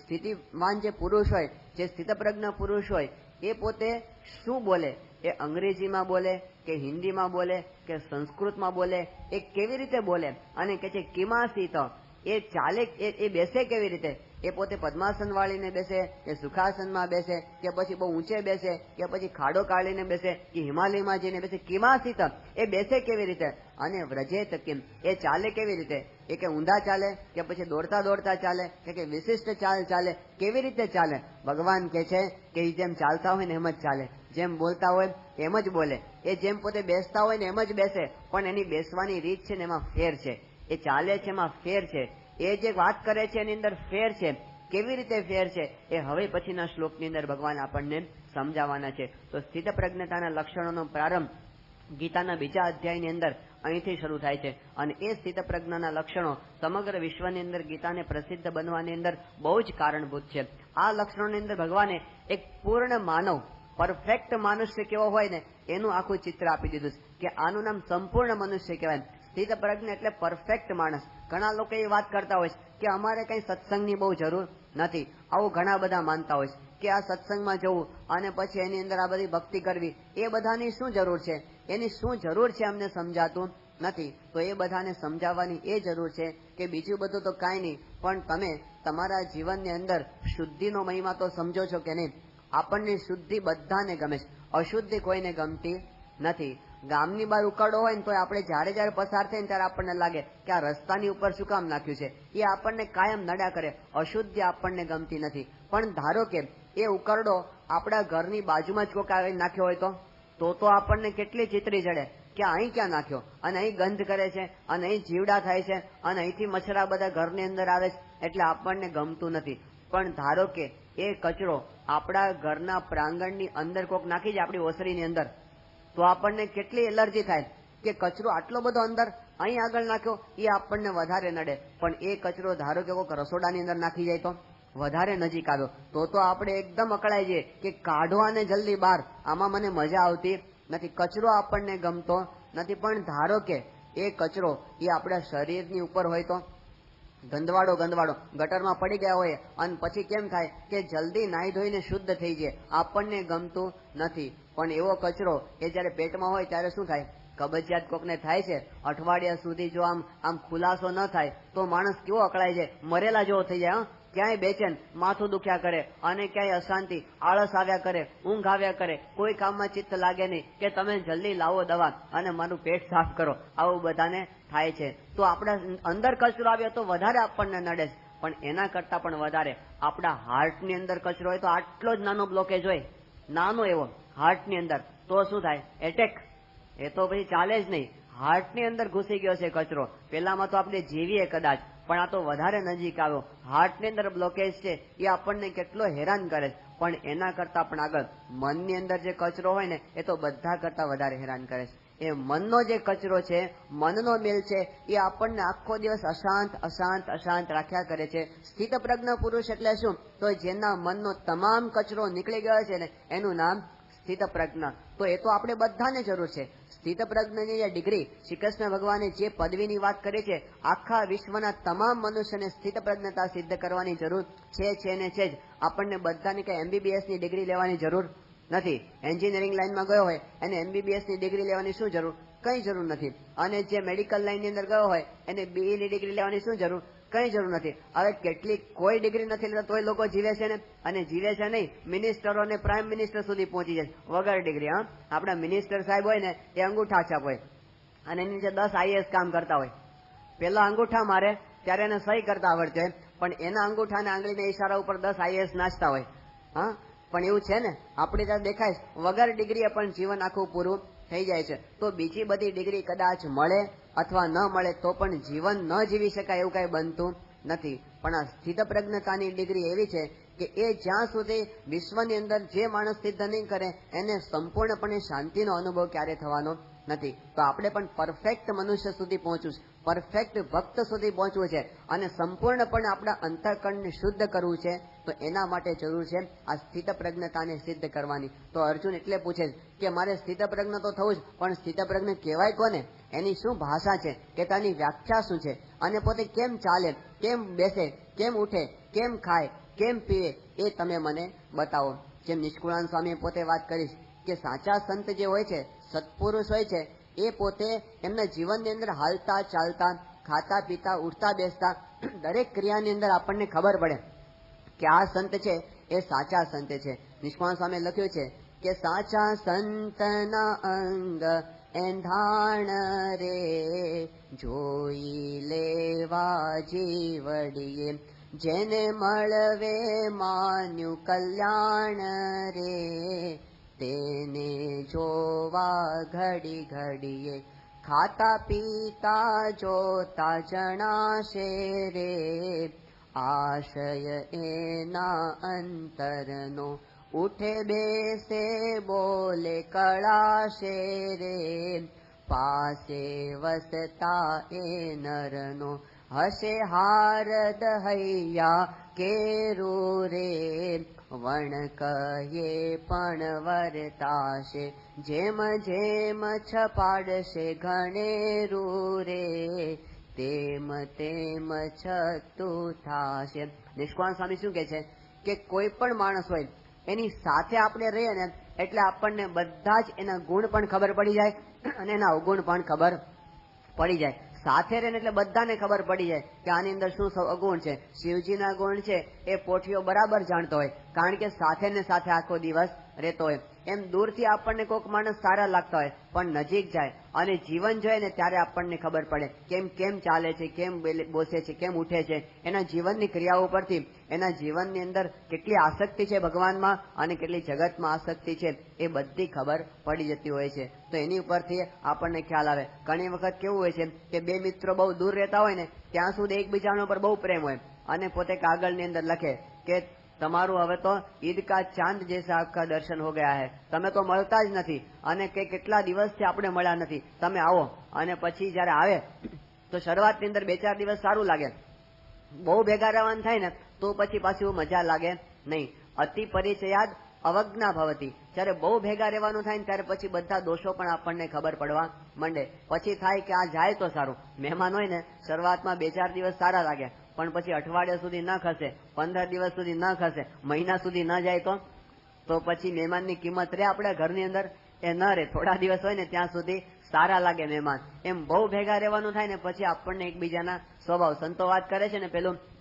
સ્થિતિવાન જે પુરુષ હોય, જે સ્થિતપ્રજ્ઞ પુરુષ હોય, એ પોતે શું બોલે? એ અંગ્રેજીમાં બોલે કે હિન્દીમાં બોલે કે સંસ્કૃતમાં બોલે? એ કેવી રીતે બોલે? અને કહે છે કિમાસીત, એ ચાલે, એ બેસે કેવી રીતે? એ પોતે પદ્માસન વાળીને બેસે કે સુખાસનમાં બેસે કે પછી બહુ ઊંચે બેસે કે પછી ખાડો કાઢીને બેસે કે હિમાલયમાં જઈને બેસે? કિમાસીત, એ બેસે કેવી રીતે? અને વ્રજેત કિમ, એ ચાલે કેવી રીતે? એ કે ઊંધા ચાલે કે પછી દોડતા દોડતા ચાલે કે વિશિષ્ટ ચાલ ચાલે? કેવી રીતે ચાલે? ભગવાન કહે છે કે જેમ ચાલતા હોય ને એમ જ ચાલે, જેમ બોલતા હોય એમ જ બોલે, એ જેમ પોતે બેસતા હોય ને એમ જ બેસે. પણ એની બેસવાની રીત છે ને એમાં ફેર છે, એ ચાલે છે એમાં ફેર છે, એ જે વાત કરે છે એની અંદર ફેર છે. કેવી રીતે ફેર છે એ હવે પછીના શ્લોકની અંદર ભગવાન આપણને સમજાવવાના છે. તો સ્થિત પ્રજ્ઞતાના લક્ષણોનો પ્રારંભ ગીતાના 2 અધ્યાયની અંદર અહીંથી શરૂ થાય છે. અને એ સ્થિત પ્રજ્ઞાના લક્ષણો સમગ્ર વિશ્વની અંદર ગીતાને પ્રસિદ્ધ બનવાની અંદર બહુ જ કારણભૂત છે. આ લક્ષણોની અંદર ભગવાને એક પૂર્ણ માનવ, પરફેક્ટ મનુષ્ય કેવો હોય ને એનું આખું ચિત્ર આપી દીધું છે કે આનું નામ સંપૂર્ણ મનુષ્ય કહેવાય. સ્થિત પ્રજ્ઞ એટલે પરફેક્ટ માણસ. ઘણા લોકો એ વાત કરતા હોય છે કે અમારે કઈ સત્સંગની બહુ જરૂર નથી. આવું ઘણા બધા માનતા હોય છે કે આ સત્સંગમાં જવું અને પછી એની અંદર આ બધી ભક્તિ કરવી, એ બધાની શું જરૂર છે? એની શું જરૂર છે અમને સમજાતું નથી. તો એ બધાને સમજાવવાની એ જરૂર છે કે બીજું બધું તો કાંઈ નહીં, પણ તમે તમારા જીવનની અંદર શુદ્ધિનો મહિમા તો સમજો છો કે નહીં? આપણને શુદ્ધિ બધાને ગમે છે, અશુદ્ધિ કોઈને ગમતી નથી. ગામની બહાર ઉકાળો હોય ને તો આપણે જ્યારે જ્યારે પસાર થાય ને ત્યારે આપણને લાગે કે આ રસ્તાની ઉપર શું કામ નાખ્યું છે, એ આપણને કાયમ નડ્યા કરે. અશુદ્ધિ આપણને ગમતી નથી. પણ ધારો કે એ ઉકરડો આપણા ઘરની બાજુમાં જ કોક આવી નાખ્યો હોય તો આપણને કેટલી ચિતરી ચડે કે અહીં ક્યાં નાખ્યો, અને અહીં ગંધ કરે છે, અને અહીં જીવડા થાય છે, અને અહીંથી મચ્છરા બધા ઘરની અંદર આવે છે, એટલે આપણને ગમતું નથી. પણ ધારો કે એ કચરો આપણા ઘરના પ્રાંગણની અંદર કોક નાખી જાય આપણી ઓસરીની અંદર, તો આપણને કેટલી એલર્જી થાય કે કચરો આટલો બધો અંદર અહીં આગળ નાખ્યો, એ આપણને વધારે નડે. પણ એ કચરો ધારો કે કોઈક રસોડાની અંદર નાખી જાય તો વધારે નજીક આવ્યો તો આપણે એકદમ અકળાઈ જઈએ કે કાઢો આને જલ્દી બહાર, આમાં મને મજા આવતી નથી. કચરો આપણને ગમતો નથી. પણ ધારો કે એ કચરો એ આપણા શરીરની ઉપર હોય તો ગંદવાડો ગટરમાં પડી ગયા હોય અને પછી કેમ થાય કે જલ્દી નાહી ધોઈને શુદ્ધ થઈ જાય, આપણને ગમતું નથી. પણ એવો કચરો એ જયારે પેટમાં હોય ત્યારે શું થાય? કબજિયાત કોકને થાય છે, અઠવાડિયા સુધી જો આમ ખુલાસો ન થાય તો માણસ કેવો અકળાય છે, મરેલા જેવો થઈ જાય. ક્યાંય બેચેન, માથું દુખ્યા કરે, અને ક્યાંય અશાંતિ, આળસ આવ્યા કરે, ઊંઘ આવ્યા કરે, કોઈ કામમાં ચિત્ત લાગે નહીં કે તમે જલ્દી લાવો દવા અને મારું પેટ સાફ કરો. આવું બધાને થાય છે. તો આપણા અંદર કચરો આવ્યો તો વધારે આપણને નડે છે. પણ એના કરતા પણ વધારે આપણા હાર્ટની અંદર કચરો હોય તો આટલો જ નાનો બ્લોકેજ હોય નાનો એવો હાર્ટની અંદર, તો શું થાય? એટેક. એ તો પછી ચાલે જ નહીં. હાર્ટની અંદર ઘૂસી ગયો છે કચરો. પેલામાં તો આપણે જીવીએ કદાચ, પણ આ તો વધારે નજીક આવ્યો. હાર્ટની અંદર બ્લોકેજ છે, એ આપણને કેટલો હેરાન કરે છે. પણ એના કરતા પણ આગળ મનની અંદર જે કચરો હોય ને, એ તો બધા કરતા વધારે હેરાન કરે છે. એ મનનો જે કચરો છે, મનનો મેલ છે, એ આપણને આખો દિવસ અશાંત અશાંત અશાંત રાખ્યા કરે છે. સ્થિત પ્રજ્ઞ પુરુષ એટલે શું? તો જેના મનનો તમામ કચરો નીકળી ગયો છે ને, એનું નામ સ્થિત પ્રજ્ઞ. તો એ તો આપણે બધાને જરૂર છે. સ્થિત પ્રજ્ઞની જે ડિગ્રી, શ્રી કૃષ્ણ ભગવાને જે પદવીની વાત કરી છે, આખા વિશ્વના તમામ મનુષ્યને સ્થિત પ્રજ્ઞતા સિદ્ધ કરવાની જરૂર છે ને છે જ. આપણને બધાને કઈ MBBS ની ડિગ્રી લેવાની જરૂર નથી. એન્જિનિયરિંગ લાઈનમાં ગયો હોય એને MBBS ની ડિગ્રી લેવાની શું જરૂર? કઈ જરૂર નથી. અને જે મેડિકલ લાઈનની અંદર ગયો હોય એને BE ની ડિગ્રી લેવાની શું જરૂર? કઈ જરૂર નથી. હવે કેટલીક કોઈ ડિગ્રી નથી લેતા તોય લોકો જીવે છે ને, અને જીવે છે નહીં, મિનિસ્ટરો અને પ્રાઇમ મિનિસ્ટર સુધી પહોંચી જાય વગર ડિગ્રી. હા, આપણા મિનિસ્ટર સાહેબ હોય ને, એ અંગૂઠા છાપ હોય અને એની નીચે 10 IAS કામ કરતા હોય. પેલા અંગૂઠા મારે ત્યારે એને સહી કરતા આવડતી હોય, પણ એના અંગૂઠાને આંગળીના ઈશારા ઉપર 10 IAS નાચતા હોય. હા, પણ એવું છે ને, આપણે ત્યાં દેખાય વગર ડિગ્રીએ પણ જીવન આખું પૂરું થઈ જાય છે. તો બીજી બધી ડિગ્રી કદાચ મળે અથવા ન મળે તો પણ જીવન ન જીવી શકાય એવું કઈ બનતું નથી. પણ આ સ્થિત પ્રજ્ઞતાની ડિગ્રી એવી છે કે એ જ્યાં સુધી વિશ્વની અંદર જે માણસ સિદ્ધ નહીં કરે એને સંપૂર્ણપણે શાંતિનો અનુભવ ક્યારે થવાનો નથી. તો આપણે પણ પરફેક્ટ મનુષ્ય સુધી પહોંચવું છે, પરફેક્ટ ભક્ત સુધી પહોંચવું છે, અને સંપૂર્ણપણે આપણા અંતઃકરણને શુદ્ધ કરવું છે. તો એના માટે જરૂર છે આ સ્થિત પ્રજ્ઞતાને સિદ્ધ કરવાની. તો અર્જુન એટલે પૂછે કે મારે સ્થિત પ્રજ્ઞ તો થવું જ, પણ સ્થિત પ્રજ્ઞ કહેવાય કોને? એની શું ભાષા છે, કે તેની વ્યાખ્યા શું છે, અને પોતે કેમ ચાલે, કેમ બેસે, કેમ ઉઠે, કેમ ખાય, કેમ પીવે, એ તમે મને બતાવો. જેમ નિષ્કુળાનંદ સ્વામીએ પોતે વાત કરી કે સાચા સંત જે હોય છે, સત્પુરુષ હોય છે, એ પોતે એમના જીવનની અંદર હાલતા ચાલતા, ખાતા પીતા, ઉઠતા બેસતા દરેક ક્રિયાની અંદર આપણને ખબર પડે કે આ સંત છે એ સાચા સંત છે. નિષ્કુળાનંદ સ્વામીએ લખ્યું છે કે સાચા સંતના અંગ એંધાણ રે, જોઈ લેવા જીવડીએ, જેને મળવે માન્યું કલ્યાણ રે, તેને જોવા ઘડી ઘડીએ, ખાતા પીતા જોતા જણાશે રે, આશય એના અંતરનો, ઉઠે બેસે બોલે કળાશે રે, પાસે વસતા એ નરનો, હશે હારદ હૈયા કેરું રે, વણ કહીએ પણ વર્તાશે, જેમ જેમ છપાડશે ઘણેરું રે, તેમ તેમ છતું થાશે. નિષ્કુળાનંદ સ્વામી શું કે છે કે કોઈ પણ માણસ હોય એની સાથે આપણે રહીએ ને એટલે આપણને બધા જ એના ગુણ પણ ખબર પડી જાય અને એના અવગુણ પણ ખબર પડી જાય. સાથે રહે એટલે બધાને ખબર પડી જાય કે આની અંદર શું અવગુણ છે. શિવજીના ગુણ છે એ પોઠીઓ બરાબર જાણતો હોય, કારણ કે સાથે ને સાથે આખો દિવસ રહેતો હોય. એમ દૂરથી આપણને કોઈક માણસ સારા લાગતા હોય, પણ નજીક જાય અને જીવન જોઈએ ને ત્યારે આપણને ખબર પડે કેમ કેમ ચાલે છે, કેમ બોસે છે, કેમ ઉઠે છે. એના જીવનની ક્રિયાઓ પરથી એના જીવનની અંદર કેટલી આસક્તિ છે ભગવાનમાં અને કેટલી જગતમાં આસક્તિ છે એ બધી ખબર પડી જતી હોય છે. તો એની ઉપરથી આપણને ખ્યાલ આવે. ઘણી વખત કેવું હોય છે કે બે મિત્રો બહુ દૂર રહેતા હોય ને ત્યાં સુધી એકબીજાનો પર બહુ પ્રેમ હોય અને પોતે કાગળની અંદર લખે કે તમારું હવે તો ઈદ કા ચાંદ જૈસા આપકા દર્શન હો ગયા હે, તમે તો મળતા જ નથી અને કે કેટલા દિવસથી આપણે મળ્યા નથી, તમે આવો. અને પછી જયારે આવે તો શરૂઆતની અંદર 2-4 દિવસ સારું લાગે, બહુ ભેગા રહેવાનું થાય ને તો પછી પાછું મજા લાગે નહીં. અતિ પરિચયાદ અવજ્ઞા ભવતી. જયારે બહુ ભેગા રહેવાનું થાય ને ત્યારે પછી બધા દોષો પણ આપણને ખબર પડવા માંડે. પછી થાય કે આ જાય તો સારું. મહેમાન હોય ને શરૂઆતમાં 2-4 દિવસ સારા લાગે, પણ પછી અઠવાડિયા સુધી ન ખસે, 15 દિવસ સુધી ન ખસે, મહિના સુધી ન જાય તો પછી મહેમાનની કિંમત રહે આપણા ઘરની અંદર? એ ન રહે. થોડા દિવસ હોય ને ત્યાં સુધી સારા લાગે મહેમાન. એમ બહુ ભેગા રહેવાનું થાય ને પછી આપણને એકબીજાના સ્વભાવ. સંતો વાત કરે છે ને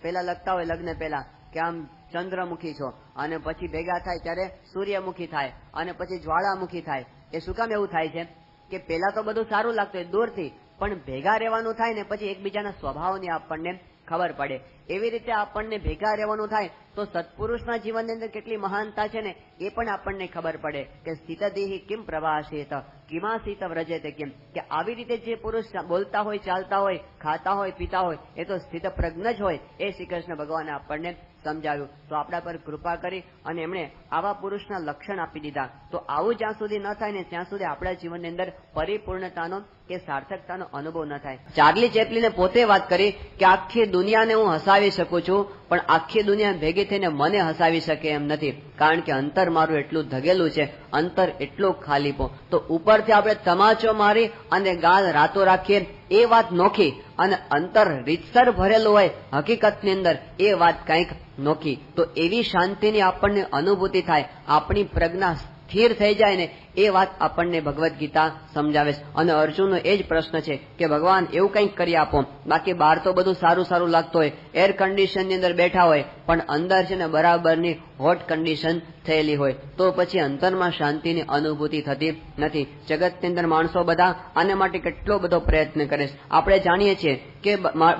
પેલા લખતા હોય લગ્ન પહેલા કે આમ ચંદ્રમુખી છો, અને પછી ભેગા થાય ત્યારે સૂર્યમુખી થાય અને પછી જ્વાળામુખી થાય. એ શું કામ એવું થાય છે કે પેલા તો બધું સારું લાગતું હોય દૂરથી, પણ ભેગા રહેવાનું થાય ને પછી એકબીજાના સ્વભાવની આપણને ખબર પડે. એવી રીતે આપણને ભેગા રહેવાનું થાય તો સત્પુરુષના જીવનની અંદર કેટલી મહાનતા છે ને એ પણ આપણને ખબર પડે કે સ્થિતદેહી કિમ પ્રવાસેત કિમાસીત વ્રજેતે કેમ, કે આવી રીતે જે પુરુષ બોલતા હોય, ચાલતા હોય, ખાતા હોય, પીતા હોય એ તો સ્થિત પ્રજ્ઞ જ હોય. એ શ્રી કૃષ્ણ ભગવાને આપણને સમજાવ્યું. તો આપણા પર કૃપા કરી અને એમણે આવા પુરુષના લક્ષણ આપી દીધા. તો આવું જ્યાં સુધી ન થાય ને ત્યાં સુધી આપણા જીવનની અંદર પરિપૂર્ણતાનો કે સાર્થકતાનો અનુભવ ન થાય. ચાર્લી ચેપ્લિને પોતે વાત કરી કે આખી દુનિયાને હું હસાવી શકું છું, પણ આખી દુનિયા ભેગી થઈને મને હસાવી શકે એમ નથી, કારણ કે અંતર મારું એટલું ધગેલું છે, અંતર એટલું ખાલીપો. તો ઉપરથી આપણે તમાચો મારી અને ગાલ રાતો રાખીએ એ વાત નોખી, અને અંતર રીતસર ભરેલું હોય હકીકતની અંદર એ વાત કંઈક નોખી. તો એવી શાંતિની આપણને અનુભૂતિ થાય, આપણી પ્રજ્ઞા સ્થિર થઈ જાય ને એ વાત આપણને ભગવદ્ ગીતા સમજાવે છે. અને અર્જુનનો એ જ પ્રશ્ન છે કે ભગવાન એવું કંઈક કરી આપો. બાકી બહાર તો બધું સારું સારું લાગતું હોય, એર કન્ડિશનની અંદર બેઠા હોય, પણ અંદર છે ને બરાબરની હોટ કન્ડિશન થયેલી હોય, તો પછી અંતરમાં શાંતિની અનુભૂતિ થતી નથી. જગતની અંદર માણસો બધા આને માટે કેટલો બધો પ્રયત્ન કરે છે. આપણે જાણીએ છીએ કે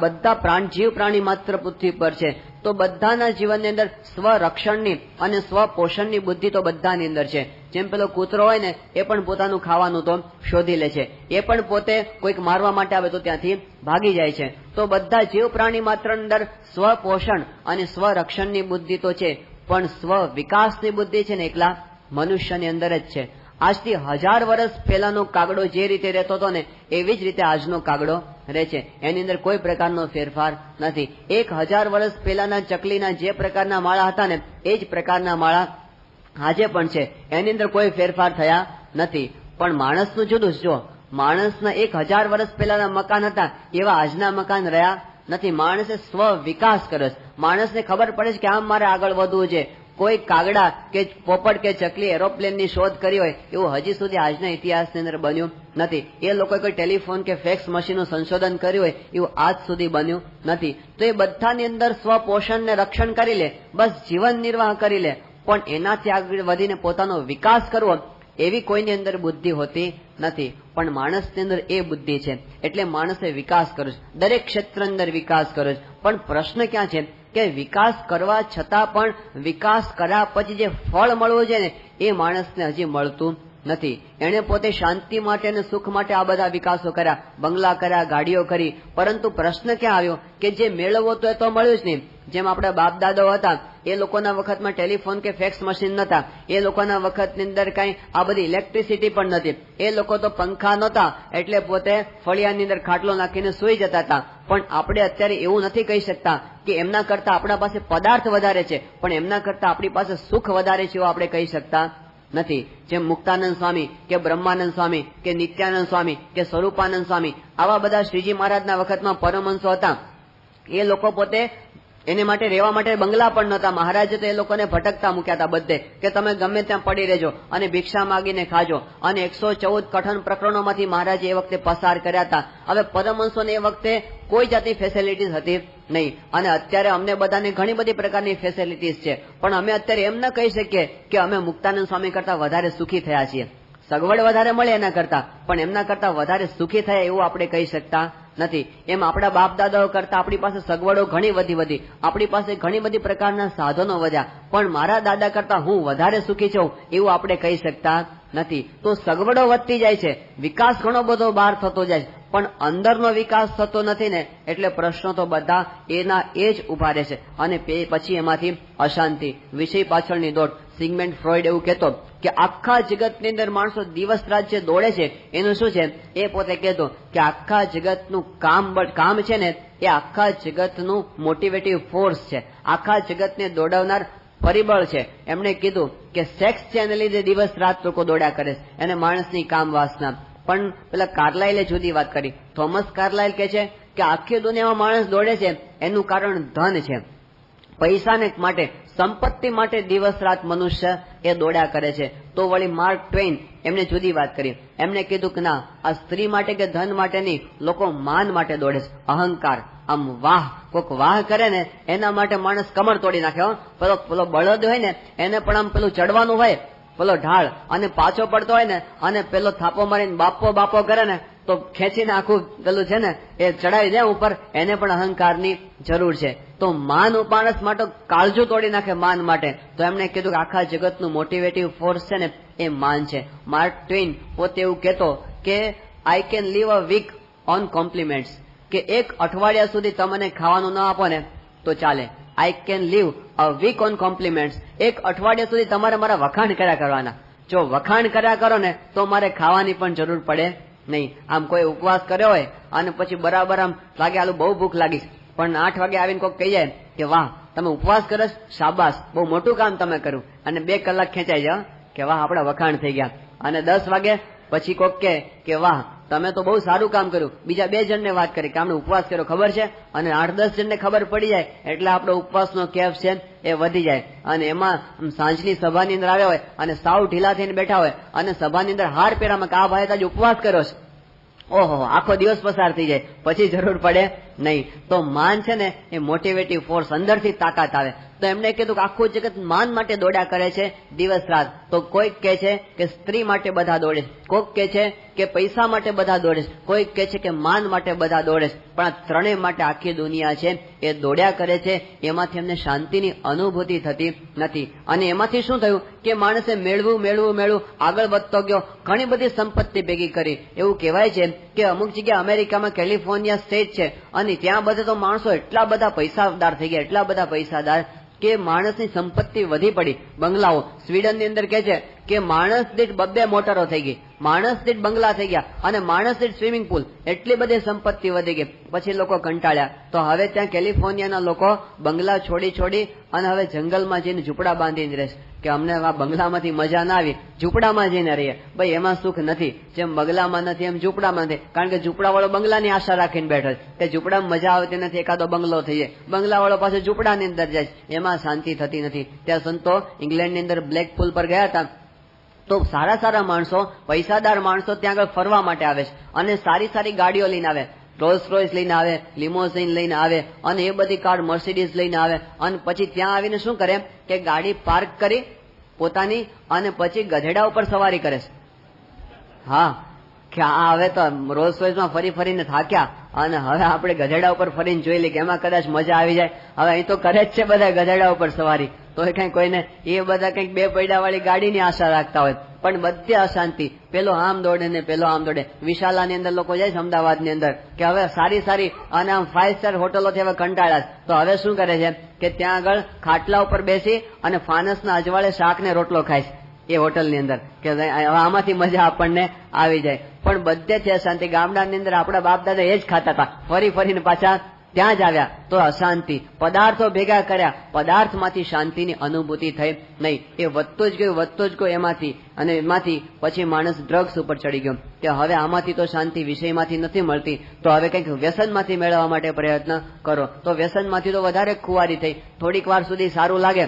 બધા જીવ પ્રાણી માત્ર પૃથ્વી પર છે, તો બધાના જીવનની અંદર સ્વરક્ષણની અને સ્વપોષણની બુદ્ધિ તો બધાની અંદર છે. જેમ પેલો કૂતરો હોય ને એ પણ પોતાનું ખાવાનું તો શોધી લે છે, એ પણ પોતે કોઈક મારવા માટે આવે તો ત્યાંથી ભાગી જાય છે. તો બધા જીવ પ્રાણી માત્ર અંદર સ્વપોષણ અને સ્વરક્ષણની બુદ્ધિ તો છે, પણ સ્વ વિકાસની બુદ્ધિ છે ને એકલા મનુષ્યની અંદર જ છે. આજથી 1000 વર્ષ પહેલાનો કાગડો જે રીતે રહેતો હતો ને એવી જ રીતે આજનો કાગડો રહે છે. એની અંદર કોઈ પ્રકારનો ફેરફાર નથી. 1000 વર્ષ પહેલાના ચકલીના જે પ્રકારના માળા હતા ને એ જ પ્રકારના માળા આજે પણ છે, એની અંદર કોઈ ફેરફાર થયા નથી. પણ માણસનું જુદું જ. જો માણસના 1000 વર્ષ પહેલાના મકાન હતા એવા આજના મકાન રહ્યા નથી. માણસે સ્વ વિકાસ કર્યો છે. માણસને ખબર પડે છે કે આમ મારે આગળ વધવું છે. કોઈ કાગડા કે પોપટ કે ચકલી એરોપ્લેનની શોધ કરી હોય એવું હજી સુધી આજના ઇતિહાસની અંદર બન્યું નથી. એ લોકોએ કોઈ ટેલિફોન કે ફેક્સ મશીનનું સંશોધન કર્યું હોય એવું આજ સુધી બન્યું નથી. તો એ બધાની અંદર સ્વપોષણને રક્ષણ કરી લે, બસ જીવન નિર્વાહ કરી લે, પણ એનાથી આગળ વધીને પોતાનો વિકાસ કરવો એવી કોઈની અંદર બુદ્ધિ હોતી નથી. પણ માણસની અંદર એ બુદ્ધિ છે, એટલે માણસે વિકાસ કર્યો છે. દરેક ક્ષેત્રની અંદર વિકાસ કર્યો છે. પણ પ્રશ્ન ક્યાં છે કે વિકાસ કરવા છતાં પણ વિકાસ કર્યા પછી જે ફળ મળવું છે ને એ માણસને હજી મળતું નથી. એણે પોતે શાંતિ માટે અને સુખ માટે આ બધા વિકાસો કર્યા, બંગલા કર્યા, ગાડીઓ કરી, પરંતુ પ્રશ્ન ક્યાં આવ્યો કે જે મેળવવો તો એ તો મળ્યું જ નહીં. જેમ આપણા બાપ દાદાઓ હતા એ લોકોના વખતમાં ટેલિફોન કે ફેક્સ મશીન નતા, એ લોકોના વખતની અંદર કઈ આ બધી ઇલેક્ટ્રિસિટી પણ નથી. એ લોકો તો પંખા નહોતા એટલે પોતે ફળિયાની અંદર ખાટલો નાખીને સુઈ જતા હતા. પણ આપણે અત્યારે એવું નથી કહી શકતા કે એમના કરતા આપણા પાસે પદાર્થ વધારે છે, પણ એમના કરતા આપણી પાસે સુખ વધારે છે એવું આપણે કહી શકતા નથી. જેમ મુક્તાનંદ સ્વામી કે બ્રહ્માનંદ સ્વામી કે નિત્યાનંદ સ્વામી કે સ્વરૂપાનંદ સ્વામી આવા બધા શ્રીજી મહારાજના વખતમાં પરમહંસો હતા. એ લોકો પોતે એને માટે રહેવા માટે બંગલા પણ નહોતા. મહારાજે તો એ લોકોને ભટકતા મૂક્યા હતા બધે, કે તમે ગમે ત્યાં પડી રહેજો અને ભિક્ષા માગીને ખાજો. અને 114 કઠણ પ્રકરણોમાંથી મહારાજે એ વખતે પસાર કર્યા હતા. હવે પરમહંસોને એ વખતે કોઈ જાતની ફેસિલિટીઝ હતી નહીં. અને અત્યારે અમને બધાને ઘણી બધી પ્રકારની ફેસિલિટીઝ છે, પણ અમે અત્યારે એમ ન કહી શકીએ કે અમે મુક્તાનંદ સ્વામી કરતા વધારે સુખી થયા છીએ. સગવડ વધારે મળે એના કરતા, પણ એમના કરતા વધારે સુખી થયા એવું આપણે કહી શકતા નથી. એમ આપણા બાપ દાદાઓ કરતા આપણી પાસે સગવડો ઘણી વધી, આપણી પાસે ઘણી બધી પ્રકારના સાધનો વધ્યા, પણ મારા દાદા કરતા હું વધારે સુખી છું એવું આપણે કહી શકતા નથી. તો સગવડો વધતી જાય છે, વિકાસ ઘણો બધો બહાર થતો જાય છે, પણ અંદરનો વિકાસ થતો નથી ને એટલે પ્રશ્નો તો બધા એના એ જ ઉભા રહે છે. અને પછી એમાંથી અશાંતિ, વિષય પાછળની દોડ. સિગમેન્ટ ફ્રોઈડ એવું કહેતો કે આખા જગતની અંદર માણસો દિવસ રાત જે દોડે છે એનું શું છે, એ પોતે કહેતો કે આખા જગતનું કામ છે ને એ આખા જગતનું મોટિવેટિવ ફોર્સ છે, આખા જગતને દોડાવનાર પરિબળ છે. એમણે કીધું કે સેક્સ છે એને લીધે દિવસ રાત લોકો દોડ્યા કરે છે, એને માણસની કામ વાસના. પણ પેલા કાર્લાઇલે જુદી વાત કરી. થોમસ કાર્લાઇલ કહે છે કે આખી દુનિયામાં માણસ દોડે છે એનું કારણ ધન છે, પૈસાને માટે, સંપત્તિ માટે દિવસ રાત મનુષ્ય એ દોડ્યા કરે છે. તો વળી માર્ક ટ્વેઇન એમને જુદી વાત કરી. એમને કીધું કે ના, આ સ્ત્રી માટે કે ધન માટે નહીં, લોકો માન માટે દોડે છે, અહંકાર. આમ વાહ, કોઈક વાહ કરે ને એના માટે માણસ કમર તોડી નાખે. પેલો બળદ હોય ને એને પણ આમ પેલું ચડવાનું હોય પેલો ઢાળ, અને પાછો પડતો હોય ને અને પેલો થાપો મારીને બાપો કરે ને તો ખેંચીને આખું પેલું છે ને એ ચડાવી દે ઉપર, એને પણ અહંકારની જરૂર છે. તો માન માણસ માટે કાળજું તોડી નાખે માન માટે. તો એમણે કીધું કે આખા જગતનું મોટિવેટિવ ફોર્સ છે ને એ માન છે. માર્ક ટ્વેઇન પોતે એવું કહેતો કે I can live a week on compliments, કે એક અઠવાડિયા સુધી તમને ખાવાનું ન આપો ને તો ચાલે. I can live a week on compliments, એક અઠવાડિયા સુધી તમારે મારા વખાણ કર્યા કરવાના. જો વખાણ કર્યા કરો ને તો મારે ખાવાની પણ જરૂર પડે નહીં. આમ કોઈ ઉપવાસ કર્યો હોય અને પછી બરાબર આમ લાગે આલું બહુ ભૂખ લાગી, પણ 8 વાગે આવીને કોઈક કહી જાય કે વાહ તમે ઉપવાસ કરો, શાબાશ બહુ મોટું કામ તમે કર્યું, અને 2 કલાક ખેંચાઈ જાય કે વાહ આપડા વખાણ થઈ ગયા. અને 10 વાગે પછી કોક કે વાહ તમે તો બહુ સારું કામ કર્યું, બીજા 2 જણને વાત કરી કે આમણે ઉપવાસ કર્યો ખબર છે, અને 8-10 જણને ખબર પડી જાય એટલે આપણો ઉપવાસનો કેફ છે એ વધી જાય. અને એમાં સાંજની સભાની અંદર આવ્યા હોય અને સાવ ઢીલા થઈને બેઠા હોય અને સભાની અંદર હાર પહેરામાં કે આ ભાઈ આજે ઉપવાસ કર્યો છે, ઓહો આખો દિવસ પસાર થઈ જાય, પછી જરૂર પડે નહીં. તો માન છે ને એ મોટિવેટિવ ફોર્સ, અંદરથી તાકાત આવે. તો એમણે કીધું કે આખું જગત માન માટે દોડ્યા કરે છે દિવસ રાત. તો કોઈક કહે છે કે સ્ત્રી માટે બધા દોડે છે, કોઈક કહે છે કે પૈસા માટે બધા દોડે છે, કોઈક કહે છે કે માન માટે બધા દોડે છે, પણ આ ત્રણેય માટે આખી દુનિયા છે એ દોડ્યા કરે છે. એમાંથી એમને શાંતિની અનુભૂતિ થતી નથી. અને એમાંથી શું થયું કે માણસે મેળવું આગળ વધતો ગયો, ઘણી બધી સંપત્તિ ભેગી કરી. એવું કહેવાય છે કે અમુક જગ્યા અમેરિકામાં કેલિફોર્નિયા સ્ટેટ છે અને ત્યાં બધે તો માણસો એટલા બધા પૈસાદાર થઈ ગયા, એટલા બધા પૈસાદાર કે માણસની સંપત્તિ વધી પડી. બંગલાઓ સ્વીડનની અંદર કહે છે કે માણસ દીઠ 2 મોટરો થઈ ગઈ, માણસ દીઠ બંગલા થઈ ગયા, અને માણસ દીઠ સ્વિમિંગ પુલ, એટલી બધી સંપત્તિ વધી ગઈ. પછી લોકો કંટાળ્યા, તો હવે ત્યાં કેલિફોર્નિયાના લોકો બંગલા છોડી અને હવે જંગલમાં જઈને ઝૂંપડા બાંધીને રહેશે કે અમને આ બંગલામાંથી મજા ના આવી, ઝૂંપડામાં જઈને રહીએ. ભાઈ એમાં સુખ નથી, જેમ બંગલામાં નથી એમ ઝૂંપડામાં નથી. કારણ કે ઝૂંપડાવાળો બંગલાની આશા રાખીને બેઠો છે કે ઝૂંપડામાં મજા આવતી નથી, એકાદો બંગલો થઈ જાય, બંગલાવાળો પાસે ઝૂંપડાની અંદર જાય, એમાં શાંતિ થતી નથી. ત્યાં સંતો ઇંગ્લેન્ડની અંદર બ્લેક પુલ પર ગયા હતા, તો સારા માણસો, પૈસાદાર માણસો ત્યાં આગળ ફરવા માટે આવે છે અને સારી ગાડીઓ લઈને આવે, રોલ્સ રોયસ લઈને આવે, લિમોઝિન લઈને આવે, અને એ બધી કાર મર્સિડીઝ લઈને આવે. અને પછી ત્યાં આવીને શું કરે કે ગાડી પાર્ક કરી પોતાની અને પછી ગધેડા ઉપર સવારી કરે છે. હા કે આ હવે તો રોલ્સ રોયસમાં ફરીને થાક્યા અને હવે આપણે ગધેડા ઉપર ફરીને જોઈ લઈએ કે એમાં કદાચ મજા આવી જાય. હવે અહીં તો કરે જ છે બધા ગધેડા ઉપર સવારી, તો કઈ કોઈને એ બધા કઈક 2 પૈડા વાળી ગાડીની આશા રાખતા હોય, પણ બધે અશાંતિ. પેલો આમ દોડે ને પેલો આમ દોડે. વિશાલાની અંદર લોકો જાય છે અમદાવાદની અંદર કે હવે સારી અને આમ 5 સ્ટાર હોટલોથી હવે કંટાળ્યા, તો હવે શું કરે છે કે ત્યાં આગળ ખાટલા ઉપર બેસી અને ફાનસના અજવાળે શાક ને રોટલો ખાય છે એ હોટલની અંદર, કે આમાંથી મજા આપણને આવી જાય. પણ બધેથી અશાંતિ. ગામડાની અંદર આપણા બાપ દાદા એ જ ખાતા હતા, ફરીને પાછા ત્યાં જ આવ્યા તો અશાંતિ. પદાર્થો ભેગા કર્યા, પદાર્થમાંથી શાંતિની અનુભૂતિ થઈ નહીં. એ વધતું જ ગયું એમાંથી, અને એમાંથી પછી માણસ ડ્રગ્સ ઉપર ચડી ગયો કે હવે આમાંથી તો શાંતિ વિષયમાંથી નથી મળતી, તો હવે કંઈક વ્યસનમાંથી મેળવવા માટે પ્રયત્ન કરો. તો વ્યસનમાંથી તો વધારે ખુવારી થઈ. થોડીક વાર સુધી સારું લાગે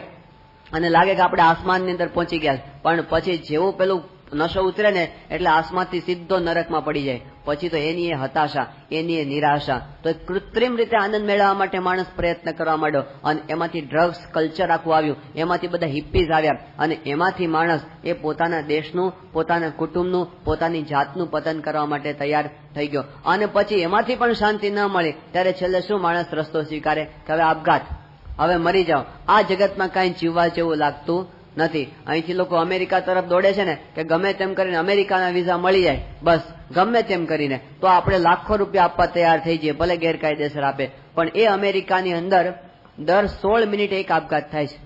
અને લાગે કે આપણે આસમાનની અંદર પહોંચી ગયા, પણ પછી જેવું પેલું નશો ઉતરે ને એટલે આસમાનથી સીધો નરકમાં પડી જાય. પછી તો એની એ હતાશા, એની એ નિરાશા. તો કૃત્રિમ રીતે આનંદ મેળવવા માટે માણસ પ્રયત્ન કરવા માંડ્યો, અને એમાંથી ડ્રગ્સ કલ્ચર આખું આવ્યું, એમાંથી બધા હિપ્પીઝ આવ્યા, અને એમાંથી માણસ એ પોતાના દેશનું, પોતાના કુટુંબનું, પોતાની જાતનું પતન કરવા માટે તૈયાર થઈ ગયો. અને પછી એમાંથી પણ શાંતિ ન મળી ત્યારે છેલ્લે શું માણસ રસ્તો સ્વીકારે કે હવે આપઘાત, હવે મરી જાઓ. આ જગતમાં કાંઈ જીવવા જેવું લાગતું નથી. અહીંથી લોકો અમેરિકા તરફ દોડે છે ને કે ગમે તેમ કરીને અમેરિકાના વિઝા મળી જાય, બસ ગમે તેમ કરીને તો આપણે લાખો રૂપિયા આપવા તૈયાર થઈ જઈએ, ભલે ગેરકાયદેસર આપે. પણ એ અમેરિકાની અંદર દર 16 મિનિટે એક આપઘાત થાય છે.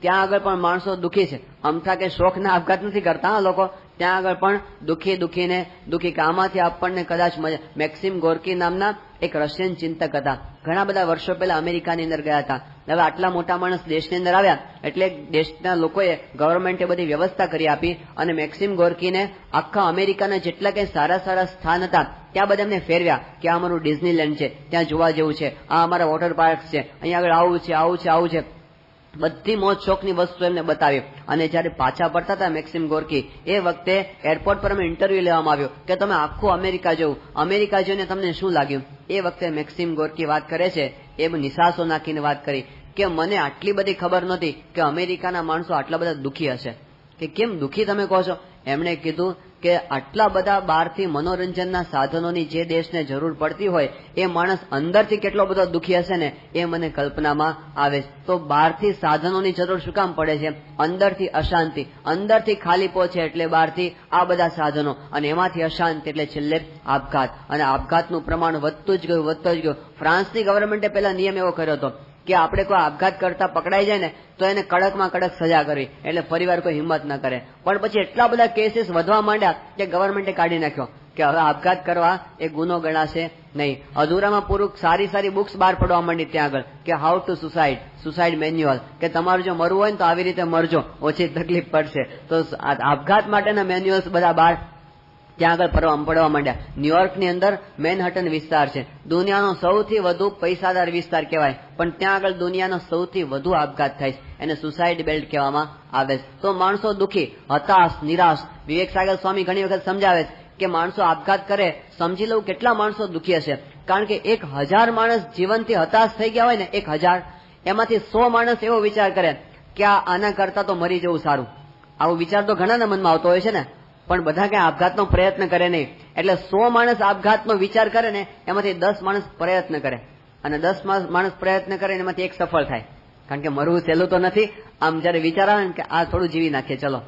ત્યાં આગળ પણ માણસો દુઃખી છે, અમથા કે શોખના આપઘાત નથી કરતા લોકો, ત્યાં આગળ પણ દુઃખી કે આમાંથી આપણને કદાચ મજા. મેક્સિમ ગોર્કી નામના એક રશિયન ચિંતક હતા, ઘણા બધા વર્ષો પહેલા અમેરિકાની અંદર ગયા હતા. હવે આટલા મોટા માણસ દેશની અંદર આવ્યા એટલે દેશના લોકોએ, ગવર્મેન્ટે બધી વ્યવસ્થા કરી આપી, અને મેક્સિમ ગોર્કીને આખા અમેરિકાના જેટલા કંઈ સારા સ્થાન હતા ત્યાં બધા એમને ફેરવ્યા કે આ અમારું ડિઝનીલેન્ડ છે, ત્યાં જોવા જેવું છે, આ અમારા વોટર પાર્ક છે, અહીંયા આગળ આવું છે. બધી મોજ શોખની વસ્તુ એમને બતાવી. અને જયારે પાછા પડતા હતા મેક્સિમ ગોર્કી, એ વખતે એરપોર્ટ પર અમે ઇન્ટરવ્યુ લેવામાં આવ્યો કે તમે આખું અમેરિકા જોઈને તમને શું લાગ્યું. એ વખતે મેક્સિમ ગોર્કી વાત કરે છે, એ નિસાસો નાખીને વાત કરી કે મને આટલી બધી ખબર નહોતી કે અમેરિકાના માણસો આટલા બધા દુઃખી હશે. કે કેમ દુઃખી તમે કહો છો? એમણે કીધું કે આટલા બધા બહારથી મનોરંજનના સાધનોની જે દેશને જરૂર પડતી હોય એ માણસ અંદરથી કેટલો બધો દુઃખી હશે ને એ મને કલ્પનામાં આવે. તો બહારથી સાધનોની જરૂર શું કામ પડે છે? અંદરથી અશાંતિ, અંદરથી ખાલીપો છે એટલે બહારથી આ બધા સાધનો, અને એમાંથી અશાંતિ એટલે છેલ્લે આપઘાત. અને આપઘાતનું પ્રમાણ વધતું જ ગયું. ફ્રાન્સની ગવર્મેન્ટે પહેલા નિયમ એવો કર્યો હતો કે આપણે કોઈ આપઘાત કરતા પકડાઈ જાય ને તો એને કડકમાં કડક સજા કરવી, એટલે ફરીવાર કોઈ હિંમત ન કરે. પણ પછી એટલા બધા કેસીસ વધવા માંડ્યા કે ગવર્મેન્ટે કાઢી નાખ્યો કે હવે આપઘાત કરવા એ ગુનો ગણાશે નહીં. અધૂરામાં પૂરું સારી બુક્સ બહાર પડવા માંડી ત્યાં આગળ કે હાઉ ટુ સુસાઇડ મેન્યુઅલ, કે તમારું જો મરવું હોય ને તો આવી રીતે મરજો, ઓછી તકલીફ પડશે. તો આપઘાત માટેના મેન્યુઅલ્સ બધા બહાર ત્યાં આગળ પડવા માંડ્યા. ન્યુયોર્કની અંદર મેનહટન વિસ્તાર છે, દુનિયાનો સૌથી વધુ પૈસાદાર વિસ્તાર કહેવાય, પણ ત્યાં આગળ દુનિયાનો સૌથી વધુ આપઘાત થાય છે. એને સુસાઇડ બેલ્ટ કહેવામાં આવે છે. તો માણસો દુઃખી, હતાશ, નિરાશ. વિવેક સાગર સ્વામી ઘણી વખત સમજાવે છે કે માણસો આપઘાત કરે, સમજી લઉં કેટલા માણસો દુઃખી હશે. કારણ કે 1000 માણસ જીવનથી હતાશ થઈ ગયા હોય ને, 1000, એમાંથી 100 માણસ એવો વિચાર કરે કે આના કરતા તો મરી જવું સારું. આવો વિચાર તો ઘણાના મનમાં આવતો હોય છે ને, પણ બધા કઈ આપઘાતનો પ્રયત્ન કરે નહીં. એટલે 100 માણસ આપઘાતનો વિચાર કરે ને એમાંથી 10 માણસ પ્રયત્ન કરે, અને 10 માણસ પ્રયત્ન કરે એમાંથી 1 સફળ થાય. કારણ કે મરવું સહેલું તો નથી. આમ જયારે વિચાર આવે ને કે આ થોડું જીવી નાખીએ, ચલો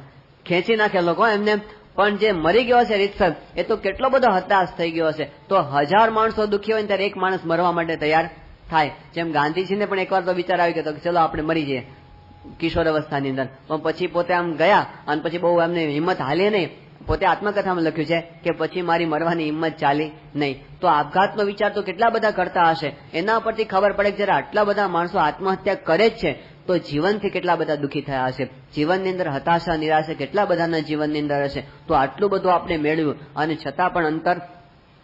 ખેંચી નાખે લોકો એમને, પણ જે મરી ગયો હશે રીતસર એ તો કેટલો બધો હતાશ થઈ ગયો હશે. તો 1000 માણસો દુઃખી હોય ને ત્યારે 1 માણસ મરવા માટે તૈયાર થાય. જેમ ગાંધીજીને પણ એકવાર તો વિચાર આવી ગયો કે ચલો આપણે મરી જઈએ કિશોર અવસ્થાની અંદર, પણ પછી પોતે આમ ગયા અને પછી બહુ એમને હિંમત હાલી નહીં. પોતે આત્મકથામાં લખ્યું છે કે પછી મારી મરવાની હિંમત ચાલી નહીં. તો આપઘાતનો વિચાર તો કેટલા બધા કરતા હશે. એના પરથી ખબર પડે કે જયારે આટલા બધા માણસો આત્મહત્યા કરે જ છે તો જીવનથી કેટલા બધા દુઃખી થયા હશે. જીવનની અંદર હતાશા, નિરાશા કેટલા બધાના જીવનની અંદર હશે. તો આટલું બધું આપણે મેળવ્યું અને છતાં પણ અંતર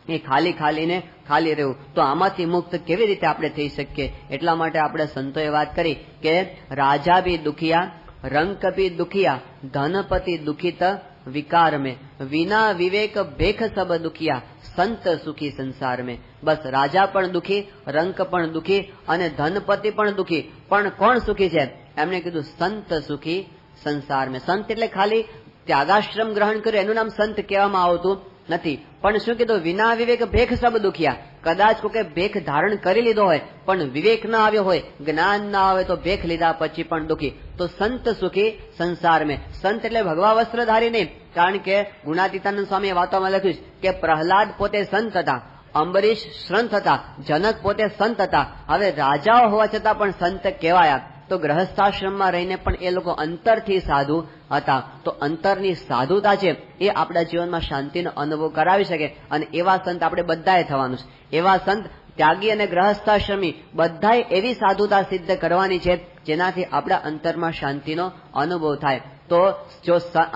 એ ખાલી રહેવું. તો આમાંથી મુક્ત કેવી રીતે આપણે થઈ શકીએ? એટલા માટે આપણે સંતોએ વાત કરી કે રાજા ભી દુખિયા, રંક ભી દુખિયા, ધનપતિ દુખિત વિકાર में, વિના વિવેક ભેખ સબ દુખિયા, સંત સુખી સંસાર में. બસ રાજા પણ દુખી, રંક પણ દુખી અને ધનપતિ પણ દુખી. પણ કોણ સુખી છે? એમને કીધું સંત સુખી સંસાર में. સંત એટલે ખાલી ત્યાગાશ્રમ ગ્રહણ કર્યું એનું નામ સંત કહેવામાં આવતું નથી. પણ શું કીધું? વિના વિવેક ભેખ સબ દુખિયા. કદાચ કોઈ ભેખ ધારણ કરી લીધો હોય પણ વિવેક ના આવ્યો હોય, જ્ઞાન ના આવે તો ભેખ લીધા પછી પણ દુખી. તો સંત સુખી સંસાર में. સંત એટલે ભગવા વસ્ત્રધારી નહીં. કારણ કે ગુણાતીતાનંદ સ્વામીએ વાતોમાં લખ્યું કે પ્રહલાદ પોતે સંત હતા, અંબરીશ સંત હતા, જનક પોતે સંત હતા. હવે રાજાઓ હોવા છતાં પણ સંત કહેવાયા. તો ગ્રહસ્થાશ્રમમાં રહીને પણ એ લોકો અંતરથી સાધુ હતા. તો અંતરની સાધુતા છે એ આપણા જીવનમાં શાંતિનો અનુભવ કરાવી શકે. અને એવા સંત આપણે બધાએ થવાનું છે. એવા સંત ત્યાગી અને ગ્રહસ્થાશ્રમી બધાએ એવી સાધુતા સિદ્ધ કરવાની છે જેનાથી આપણા અંતરમાં શાંતિનો અનુભવ થાય. તો જો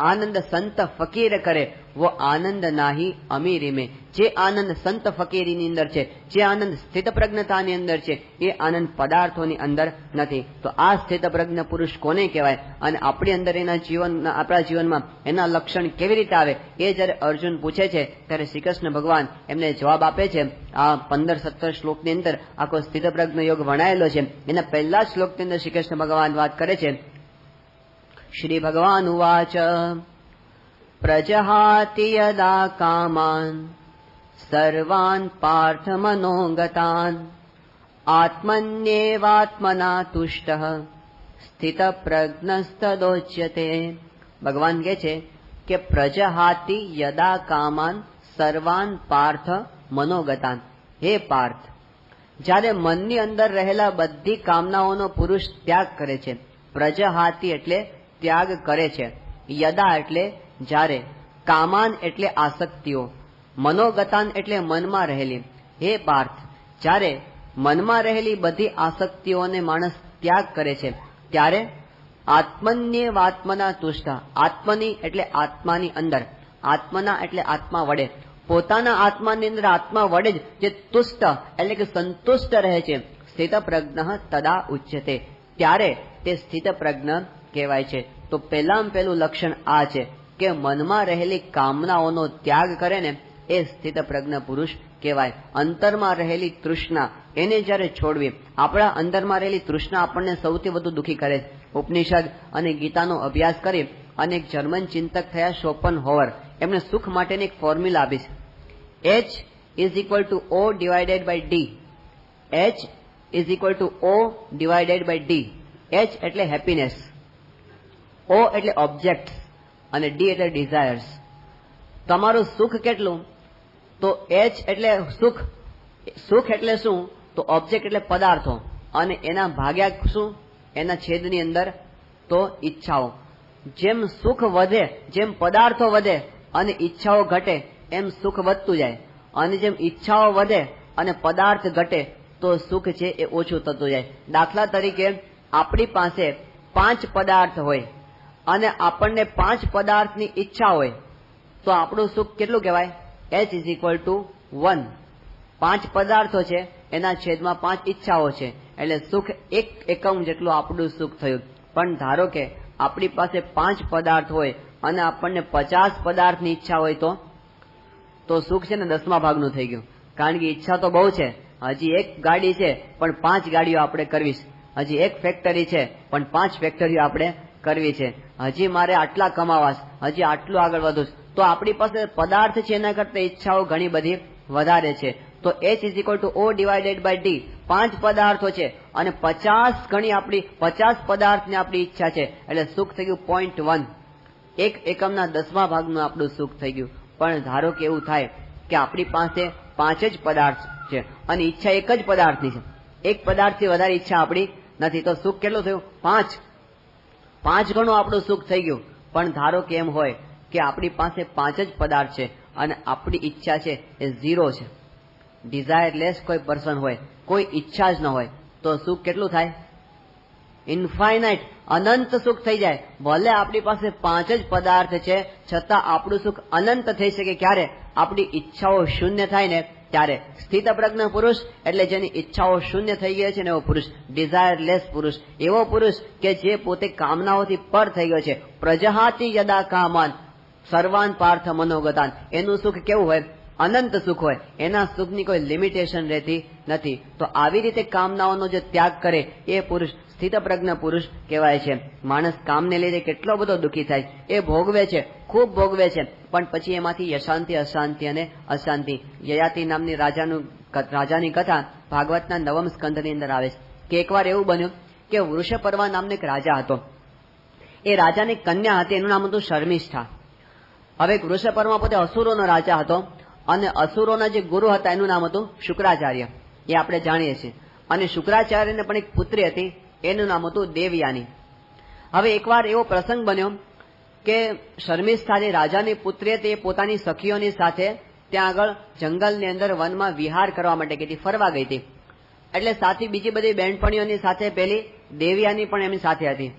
આનંદ સંત ફકીર કરે वो आनंद नाही अमीरी में. જે આનંદ સંત ફકીરીની અંદર છે, જે આનંદ સ્થિત પ્રજ્ઞતાની અંદર છે, એ આનંદ પદાર્થોની અંદર નથી. તો આ સ્થિત પ્રજ્ઞ પુરુષ કોને કહેવાય અને આપણી અંદર આપણા જીવનમાં એના લક્ષણ કેવી રીતે આવે એ જયારે અર્જુન પૂછે છે ત્યારે શ્રી કૃષ્ણ ભગવાન એમને જવાબ આપે છે. આ 15-17 શ્લોકની અંદર આખો સ્થિત પ્રજ્ઞ યોગ વણાયેલો છે. એના પહેલા શ્લોકની અંદર શ્રી કૃષ્ણ ભગવાન વાત કરે છે. શ્રી ભગવાન ઉવાચ પ્રજહાતિ યદા કામાન સર્વાન પાર્થ મનોગતાન આત્મન્યેવાત્મના તુષ્ટઃ સ્થિત પ્રજ્ઞસ્તદોચ્યતે. ભગવાન કહે છે કે પ્રજહાતિ યદા કામાન સર્વાન પાર્થ મનોગતાન. હે પાર્થ, જ્યારે મનની અંદર રહેલા બધી કામનાઓનો પુરુષ ત્યાગ કરે છે. પ્રજહાતિ એટલે ત્યાગ કરે છે. યદા એટલે જ્યારે, કામાન એટલે આસક્તિઓ, મનોગતાન એટલે મનમાં રહેલી. હે પાર્થ, જ્યારે મનમાં રહેલી બધી આસક્તિઓને માણસ ત્યાગ કરે છે ત્યારે આત્મન્યેવાત્મના તુષ્ટ. આત્મની એટલે આત્માની અંદર, આત્મના એટલે આત્મા વડે, પોતાના આત્માની અંદર આત્મા વડે જ જે તુષ્ટ એટલે કે સંતુષ્ટ રહે છે. સ્થિત પ્રજ્ઞ તદા ઉચ્યતે. ત્યારે તે સ્થિત પ્રજ્ઞ કહેવાય છે. તો પહેલામાં પહેલું લક્ષણ આ છે કે મનમાં રહેલી કામનાઓનો ત્યાગ કરે ને એ સ્થિત પ્રજ્ઞ પુરુષ કહેવાય. અંતરમાં રહેલી તૃષ્ણા એને જયારે છોડવી. આપણા અંદરમાં રહેલી તૃષ્ણા આપણને સૌથી વધુ દુઃખી કરે. ઉપનિષદ અને ગીતાનો અભ્યાસ કરી અને એક જર્મન ચિંતક થયા શોપનહોવર. એમણે સુખ માટેની એક ફોર્મ્યુલા આપી છે. H is equal to O divided by D. H is equal to O divided by D. H એટલે હેપીનેસ, O એટલે ઓબ્જેક્ટ અને D એટલે ડિઝાયર્સ. તમારું સુખ કેટલું? તો H એટલે સુખ. સુખ એટલે શું? તો ઓબ્જેક્ટ એટલે પદાર્થો અને એના ભાગ્યા શું? એના છેદની અંદર તો ઈચ્છાઓ. જેમ સુખ વધે, જેમ પદાર્થો વધે અને ઈચ્છાઓ ઘટે, એમ સુખ વધતું જાય. અને જેમ ઈચ્છાઓ વધે અને પદાર્થ ઘટે તો સુખ છે એ ઓછું થતું જાય. દાખલા તરીકે આપણી પાસે 5 પદાર્થ હોય અને આપણને 5 પદાર્થની ઈચ્છા હોય તો આપણું સુખ કેટલું કહેવાય? H is equal to 1. 5 પદાર્થો છે, એના છેદમાં 5 ઈચ્છાઓ છે, એટલે સુખ 1 એકમ જેટલું આપણું સુખ થયું. પણ ધારો કે આપણી પાસે 5 પદાર્થ હોય અને આપણને 50 પદાર્થની ઈચ્છા હોય તો સુખ છે ને 10મા ભાગનું થઈ ગયું. કારણ કે ઈચ્છા તો બહુ છે. હજી 1 ગાડી છે પણ 5 ગાડીઓ આપણે કરવી છે. હજી 1 ફેક્ટરી છે પણ 5 ફેક્ટરીઓ આપણે કરવી છે. હજી મારે આટલા કમાવા છે, હજી આટલું આગળ વધવું છે. તો આપણી પાસે પદાર્થ છે એના કરતા ઈચ્છાઓ ઘણી બધી વધારે છે. તો H is equal to O divided by D. 5 પદાર્થો છે અને 50 ગણી આપણી 50 પદાર્થની આપણી ઈચ્છા છે, એટલે સુખ થઈ ગયું 0.1. 1 એકમના 10મા ભાગનું આપણું સુખ થઈ ગયું. પણ ધારો કે એવું થાય કે આપણી પાસે 5 જ પદાર્થ છે અને ઈચ્છા 1 જ પદાર્થની છે. 1 પદાર્થથી વધારે ઈચ્છા આપણી નથી, તો સુખ કેટલું થયું? 5. 5 ગણું આપણું સુખ થઈ ગયું. પણ ધારો કે એમ હોય કે આપણી પાસે 5 જ પદાર્થ છે અને આપણી ઈચ્છા છે એ 0 છે. ડિઝાયરલેસ કોઈ પર્સન હોય, કોઈ ઈચ્છા જ ન હોય, તો સુખ કેટલું થાય? ઇન્ફાઇનાઇટ, અનંત સુખ થઈ જાય. ભલે આપણી પાસે 5 જ પદાર્થ છે છતાં આપણું સુખ અનંત થઈ શકે. ક્યારે? આપણી ઈચ્છાઓ શૂન્ય થાય ને ત્યારે. સ્થિતપ્રજ્ઞ પુરુષ એટલે જેની ઈચ્છાઓ શૂન્ય થઈ ગઈ છે ને એવો પુરુષ, ડિઝાયરલેસ પુરુષ. એવો પુરુષ કે જે પોતે કામનાઓથી પર થઈ ગયો છે. પ્રજહાતિ યદા કામાન સર્વાન પાર્થ મનોગતાન. એનું સુખ કેવું હોય? અનંત સુખ હોય. એના સુખની કોઈ લિમિટેશન રહેતી નથી. તો આવી રીતે કામનાઓનો જે ત્યાગ કરે એ પુરુષ સ્થિતપ્રજ્ઞ પુરુષ કહેવાય છે. માણસ કામને લીધે કેટલો બધો દુઃખી થાય, એ ભોગવે છે, ખૂબ ભોગવે છે, પણ પછી એમાંથી અશાંતિ અશાંતિ અને અશાંતિ. યયાતિ નામની રાજાની કથા ભાગવતના 9મ સ્કંધની અંદર આવે છે કે એકવાર એવું બન્યું કે વૃષપર્વા નામનો એક રાજા હતો. એ રાજાની કન્યા હતી, એનું નામ હતું શર્મિષ્ઠા. હવે વૃષપર્વા પોતે અસુરોનો રાજા હતો અને અસુરોના જે ગુરુ હતા એનું નામ હતું શુક્રાચાર્ય. એ આપણે જાણીએ છીએ. અને શુક્રાચાર્યને પણ એક પુત્રી હતી, એનું નામ હતું દેવયાની. હવે એકવાર એવો પ્રસંગ બન્યો કે શર્મિષ્ઠા રાજાની પુત્રી હતી, એ પોતાની સખીઓની સાથે ત્યાં આગળ જંગલની અંદર વનમાં વિહાર કરવા માટે ગઈ હતી, ફરવા ગઈ હતી. એટલે સાથે બીજી બધી બહેનપણીઓની સાથે પેલી દેવયાની પણ એમની સાથે હતી.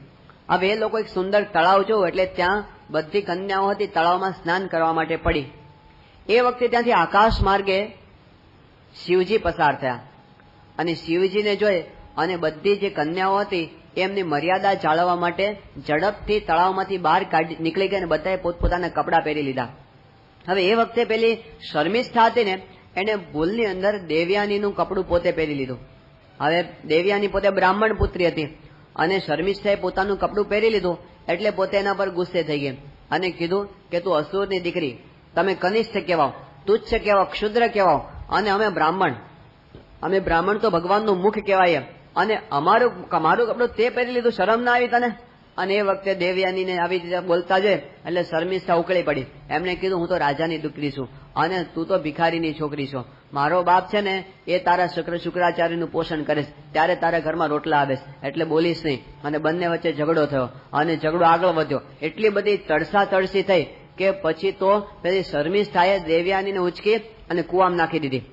હવે એ લોકો એક સુંદર તળાવ જોયું એટલે ત્યાં બધી કન્યાઓ હતી તળાવમાં સ્નાન કરવા માટે પડી. એ વખતે ત્યાંથી આકાશ માર્ગે શિવજી પસાર થયા અને શિવજીને જોઈ અને બધી જે કન્યાઓ હતી એમની મર્યાદા જાળવવા માટે ઝડપથી તળાવમાંથી બહાર નીકળી ગઈ અને બધાએ પોતપોતાના કપડાં પહેરી લીધા. હવે એ વખતે પેલી શર્મિષ્ઠા હતી ને એને ભૂલની અંદર દેવયાનીનું કપડું પોતે પહેરી લીધું. હવે દેવયાની પોતે બ્રાહ્મણ પુત્રી હતી અને શર્મિષ્ઠાએ પોતાનું કપડું પહેરી લીધું એટલે પોતે એના પર ગુસ્સે થઈ ગઈ અને કીધું કે તું અસુરની દીકરી, તમે કનિષ્ઠ કહેવાઓ, તુચ્છ કહેવાઓ, ક્ષુદ્ર કહેવાઓ અને અમે બ્રાહ્મણ તો ભગવાનનું મુખ કહેવાય અને મારું કપડું તે પહેરી લીધું, શરમ ના આવી તને? અને એ વખતે દેવયાનીને આવી રીતે બોલતા જોઈએ એટલે શર્મિષ્ઠા ઉકળી પડી. એમણે કીધું હું તો રાજાની દીકરી છું અને તું તો ભિખારીની છોકરી છો. મારો બાપ છે ને એ તારા શુક્રાચાર્યનું પોષણ કરે છે, ત્યારે તારા ઘરમાં રોટલા આવે છે, એટલે બોલીશ નહીં. અને બંને વચ્ચે ઝઘડો થયો અને ઝઘડો આગળ વધ્યો. એટલી બધી તડસી થઈ કે પછી તો પેલી શર્મિષ્ઠાએ દેવયાનીને ઉચકી અને કુવામાં નાખી દીધી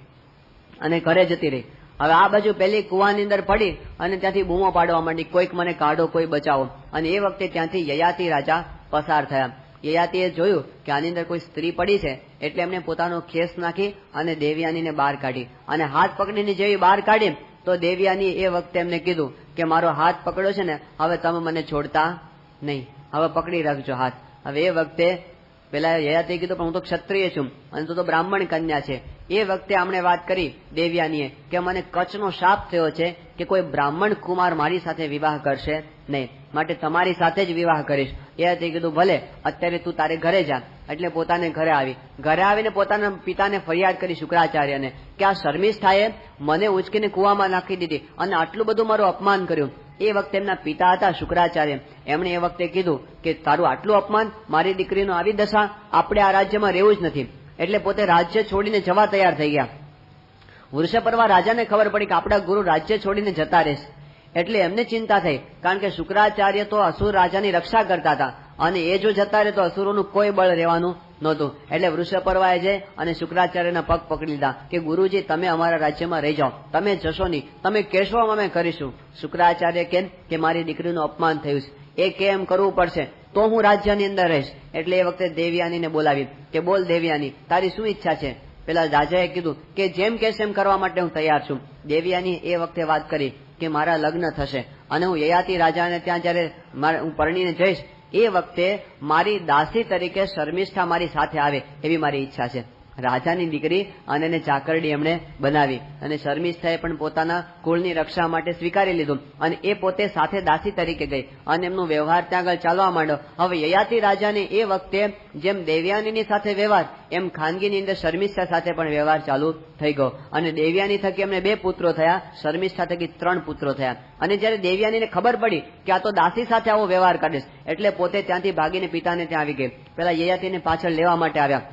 અને ઘરે જતી રહી. હવે આ બાજુ પેલી કુવાની અંદર પડી અને ત્યાંથી બૂમો પાડવા માંડી, કોઈક મને કાઢો, કોઈ બચાવો. અને એ વખતે ત્યાંથી યયાતિ રાજા પસાર થયા. યયાતિએ જોયું કે આની અંદર કોઈ સ્ત્રી પડી છે એટલે એમને પોતાનો ખેસ નાખી અને દેવયાનીને બહાર કાઢી અને હાથ પકડીને જેવી બહાર કાઢી તો દેવયાની એ વખતે એમને કીધું કે મારો હાથ પકડ્યો છે ને હવે તમે મને છોડતા નહીં, હવે પકડી રાખજો હાથ. હવે એ વખતે પેલા યયાતિએ કીધું પણ હું તો ક્ષત્રિય છું અને તું તો બ્રાહ્મણ કન્યા છે, એ વખતે આમણે વાત કરી દેવયાનીએ કે મને કચ્છનો શાપ થયો છે કે કોઈ બ્રાહ્મણ કુમાર મારી સાથે વિવાહ કરશે નહીં, માટે તમારી સાથે જ વિવાહ કરીશ. એ હતી કીધું ભલે, અત્યારે તું તારે ઘરે જા. એટલે પોતાને ઘરે આવી. ઘરે આવીને પોતાના પિતાને ફરિયાદ કરી શુક્રાચાર્યને કે આ શર્મિષ્ઠાએ મને ઉચકીને કૂવામાં નાખી દીધી અને આટલું બધું મારું અપમાન કર્યું. એ વખતે એમના પિતા હતા શુક્રાચાર્ય. એમણે એ વખતે કીધું કે તારું આટલું અપમાન, મારી દીકરીનો આવી દશા, આપણે આ રાજ્યમાં રહેવું જ નથી. એટલે પોતે રાજ્ય છોડીને જવા તૈયાર થઈ ગયા. વૃષપર્વા રાજાને ખબર પડી કે આપણા ગુરુ રાજ્ય છોડીને જતા રહેશે. એટલે એમને ચિંતા થઈ, કારણ કે શુક્રાચાર્ય તો અસુર રાજાની રક્ષા કરતા હતા અને એ જો જતા રહે તો અસુરોનું કોઈ બળ રહેવાનું નહોતું. એટલે વૃષપર્વાએ જઈ અને શુક્રાચાર્યના પગ પકડી લીધા કે ગુરુજી તમે અમારા રાજ્યમાં રહી જાઓ, તમે જશો નહીં, તમે કહેશો અમે કરીશું. શુક્રાચાર્ય કેમ કે મારી દીકરીનું અપમાન થયું છે, એ કેમ કરવું પડશે તો હું રાજ્યની અંદર રહીશ. એટલે એ વખતે દેવયાનીને બોલાવી કે બોલ દેવયાની, તારી શું ઈચ્છા છે? પેલા રાજાએ કીધું કે જેમ કહેશે એમ કરવા માટે હું તૈયાર છું. દેવયાની એ વખતે વાત કરી કે મારા લગ્ન થશે અને હું યયાતિ રાજાને ત્યાં જયારે હું પરણીને જઈશ એ વખતે મારી દાસી તરીકે શર્મિષ્ઠા મારી સાથે આવે એવી મારી ઈચ્છા છે. રાજાની દીકરી અને એને ચાકરડી એમણે બનાવી અને શર્મિષ્ઠાએ પણ પોતાના કુળની રક્ષા માટે સ્વીકારી લીધું અને એ પોતે સાથે દાસી તરીકે ગઈ અને એમનો વ્યવહાર ત્યાં આગળ ચાલવા માંડ્યો. હવે યયાતિ રાજાને એ વખતે જેમ દેવયાનીની સાથે વ્યવહાર એમ ખાનગીની અંદર શર્મિષ્ઠા સાથે પણ વ્યવહાર ચાલુ થઈ ગયો અને દેવયાની થકી એમને 2 પુત્રો થયા, શર્મિષ્ઠા થકી 3 પુત્રો થયા. અને જયારે દેવયાનીને ખબર પડી કે આ તો દાસી સાથે આવો વ્યવહાર કરીશ એટલે પોતે ત્યાંથી ભાગીને પિતાને ત્યાં આવી ગઈ. પેલા યયાતિને પાછળ લેવા માટે આવ્યા,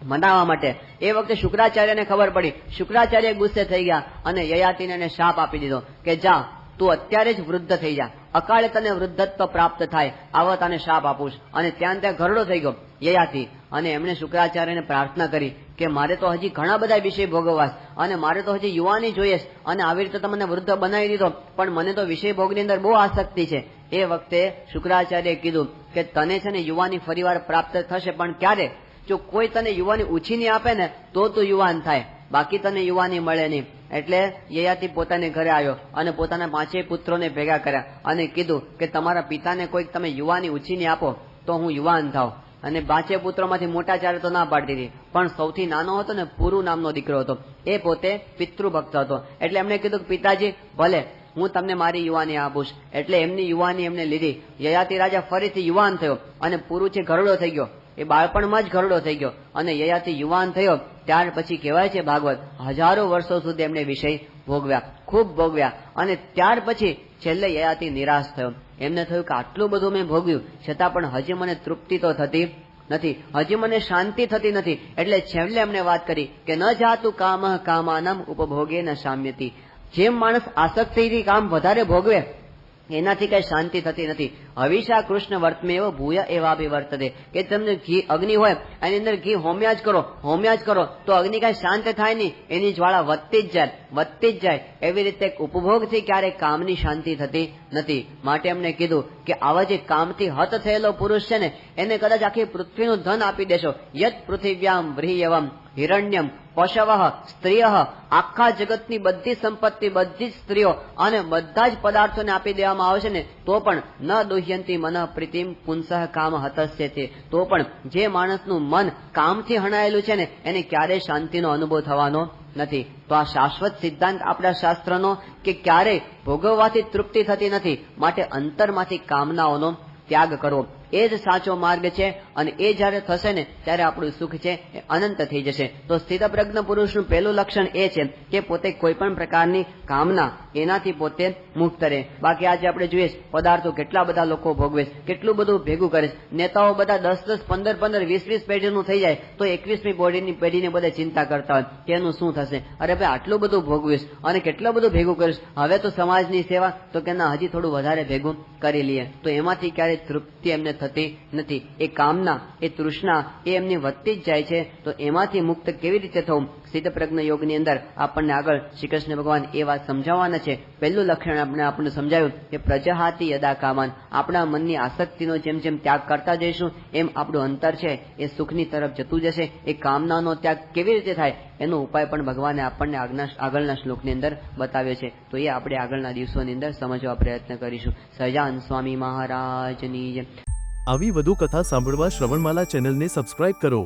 મનાવવા માટે. એ વખતે શુક્રાચાર્યને ખબર પડી. શુક્રાચાર્ય ગુસ્સે થઈ ગયા અને યયાતિને એને શાપ આપી દીધો કે જા તું અત્યારે જ વૃદ્ધ થઈ જા, અકાળે તને વૃદ્ધત્વ પ્રાપ્ત થાય આવો તને શાપ આપું. અને ત્યાં ઘરડો થઈ ગયો યયાતિ. અને એમણે શુક્રાચાર્યને પ્રાર્થના કરી કે મારે તો હજી ઘણા બધા વિષય ભોગવવા અને મારે તો હજી યુવાની જોઈએ અને આવી રીતે તમને વૃદ્ધ બનાવી દીધો પણ મને તો વિષય ભોગની અંદર બહુ આસક્તિ છે. એ વખતે શુક્રાચાર્યએ કીધું કે તને છે ને યુવાની ફરીવાર પ્રાપ્ત થશે, પણ ક્યારે? જો કોઈ તને યુવાની ઉછીની આપે ને તો તું યુવાન થાય, બાકી તને યુવાની મળે નહીં. એટલે યયાતિ પોતાને ઘરે આવ્યો અને પોતાના 5 પુત્રોને ભેગા કર્યા અને કીધું કે તમારા પિતાને કોઈક તમે યુવાની ઉછીની આપો તો હું યુવાન થાવ. અને 5 પુત્રોમાંથી મોટા 4 તો ના પાડતી હતી, પણ સૌથી નાનો હતો ને પુરુ નામનો દીકરો હતો, એ પોતે પિતૃભક્ત હતો. એટલે એમણે કીધું કે પિતાજી ભલે હું તમને મારી યુવાની આપું. એટલે એમની યુવાની એમને લીધી. યયાતિ રાજા ફરીથી યુવાન થયો અને પુરુ છે ઘરડો થઈ ગયો, એ બાળપણમાં જ ઘરડો થઈ ગયો અને યયાતિ યુવાન થયો. ત્યાર પછી કહેવાય છે ભાગવત હજારો વર્ષો સુધી એમને વિષય ભોગવ્યા, ખૂબ ભોગવ્યા. અને ત્યાર પછી છેલ્લે યયાતિ નિરાશ થયો. એમને થયું કે આટલું બધું મેં ભોગવ્યું છતાં પણ હજી મને તૃપ્તિ તો થતી નથી, હજી મને શાંતિ થતી નથી. એટલે છેલ્લે એમને વાત કરી કે ન જાતું કામ કામાનમ ઉપભોગે ન શામ્યતિ. જેમ માણસ આસક્તિથી કામ વધારે ભોગવે એનાથી કઈ શાંતિ થતી નથી. હવિષા કૃષ્ણ વર્તમેવ ભૂય એવા વર્તતે કે તમને ઘી અગ્નિ હોય એની અંદર ઘી હોમ્યા જ કરો તો અગ્નિ કઈ શાંત થાય નહીં, એની જ્વાળા વધતી જ જાય. એવી રીતે ઉપભોગથી ક્યારેય કામની શાંતિ થતી નથી. માટે એમને કીધું કે આવા જે કામથી હત થયેલો પુરુષ છે ને એને કદાચ આખી પૃથ્વીનું ધન આપી દેશો. યત પૃથિવ્યામ વ્રીયવમ હિરણ્યમ પશવ સ્ત્રીય, આખા જગતની બધી સંપત્તિ, બધી જ સ્ત્રીઓ અને બધા જ પદાર્થોને આપી દેવામાં આવે છે ને તો પણ ન દુહ્યંતી મન પ્રીતિમ પુંસઃ કામ હતસ્ય છે. તો પણ જે માણસનું મન કામથી હણાયેલું છે ને એને ક્યારેય શાંતિનો અનુભવ થવાનો નથી. તો આ શાશ્વત સિદ્ધાંત આપણા શાસ્ત્રનો કે ક્યારેય ભોગવવાથી તૃપ્તિ થતી નથી, માટે અંતરમાંથી કામનાઓનો ત્યાગ કરવો એ જ સાચો માર્ગ છે. અને એ જયારે થશે ને ત્યારે આપણું સુખ છે એ અનંત થઈ જશે. તો સ્થિતપ્રજ્ઞ પુરુષનું પહેલું લક્ષણ એ છે કે પોતે કોઈ પણ પ્રકારની કામના એનાથી પોતે મુક્ત રહે. બાકી આજે આપણે જોઈએ પદાર્થો કેટલા બધા લોકો ભોગવે, કેટલું બધું ભેગું કરે. નેતાઓ બધા 10-10, 15-15, 20-20 પેઢીનું થઈ જાય તો 21મી પેઢીની બધા ચિંતા કરતા હોય કે એનું શું થશે. અરે ભાઈ આટલું બધું ભોગવીશ અને કેટલું બધું ભેગું કરીશ, હવે તો સમાજની સેવા તો કે ના હજી થોડું વધારે ભેગું કરી લઈએ. તો એમાંથી ક્યારેય તૃપ્તિ એમને થતી નથી. એ કામના, એ તૃષ્ણા એ એમની વધતી જ જાય છે. તો એમાંથી મુક્ત કેવી રીતે થવું? સ્થિતપ્રજ્ઞ યોગની અંદર આપણને આગળ શ્રી કૃષ્ણ ભગવાન એ વાત સમજાવવાના છે. પહેલું લક્ષણ આપણને સમજાવ્યું કે પ્રજહાતિ યદા કામાન. આપણા મનની આસક્તિનો જેમ જેમ ત્યાગ કરતા જઈશું એમ આપણું અંતર છે એ સુખની તરફ જતું જશે. એ કામનાનો ત્યાગ કેવી રીતે થાય એનો ઉપાય પણ ભગવાને આપણને આગળના શ્લોકની અંદર બતાવ્યો છે. તો એ આપણે આગળના દિવસોની અંદર સમજવા પ્રયત્ન કરીશું. સહજાનંદ સ્વામી મહારાજની જય. આવી વધુ કથા સાંભળવા શ્રવણમાલા ચેનલને સબસ્ક્રાઇબ કરો.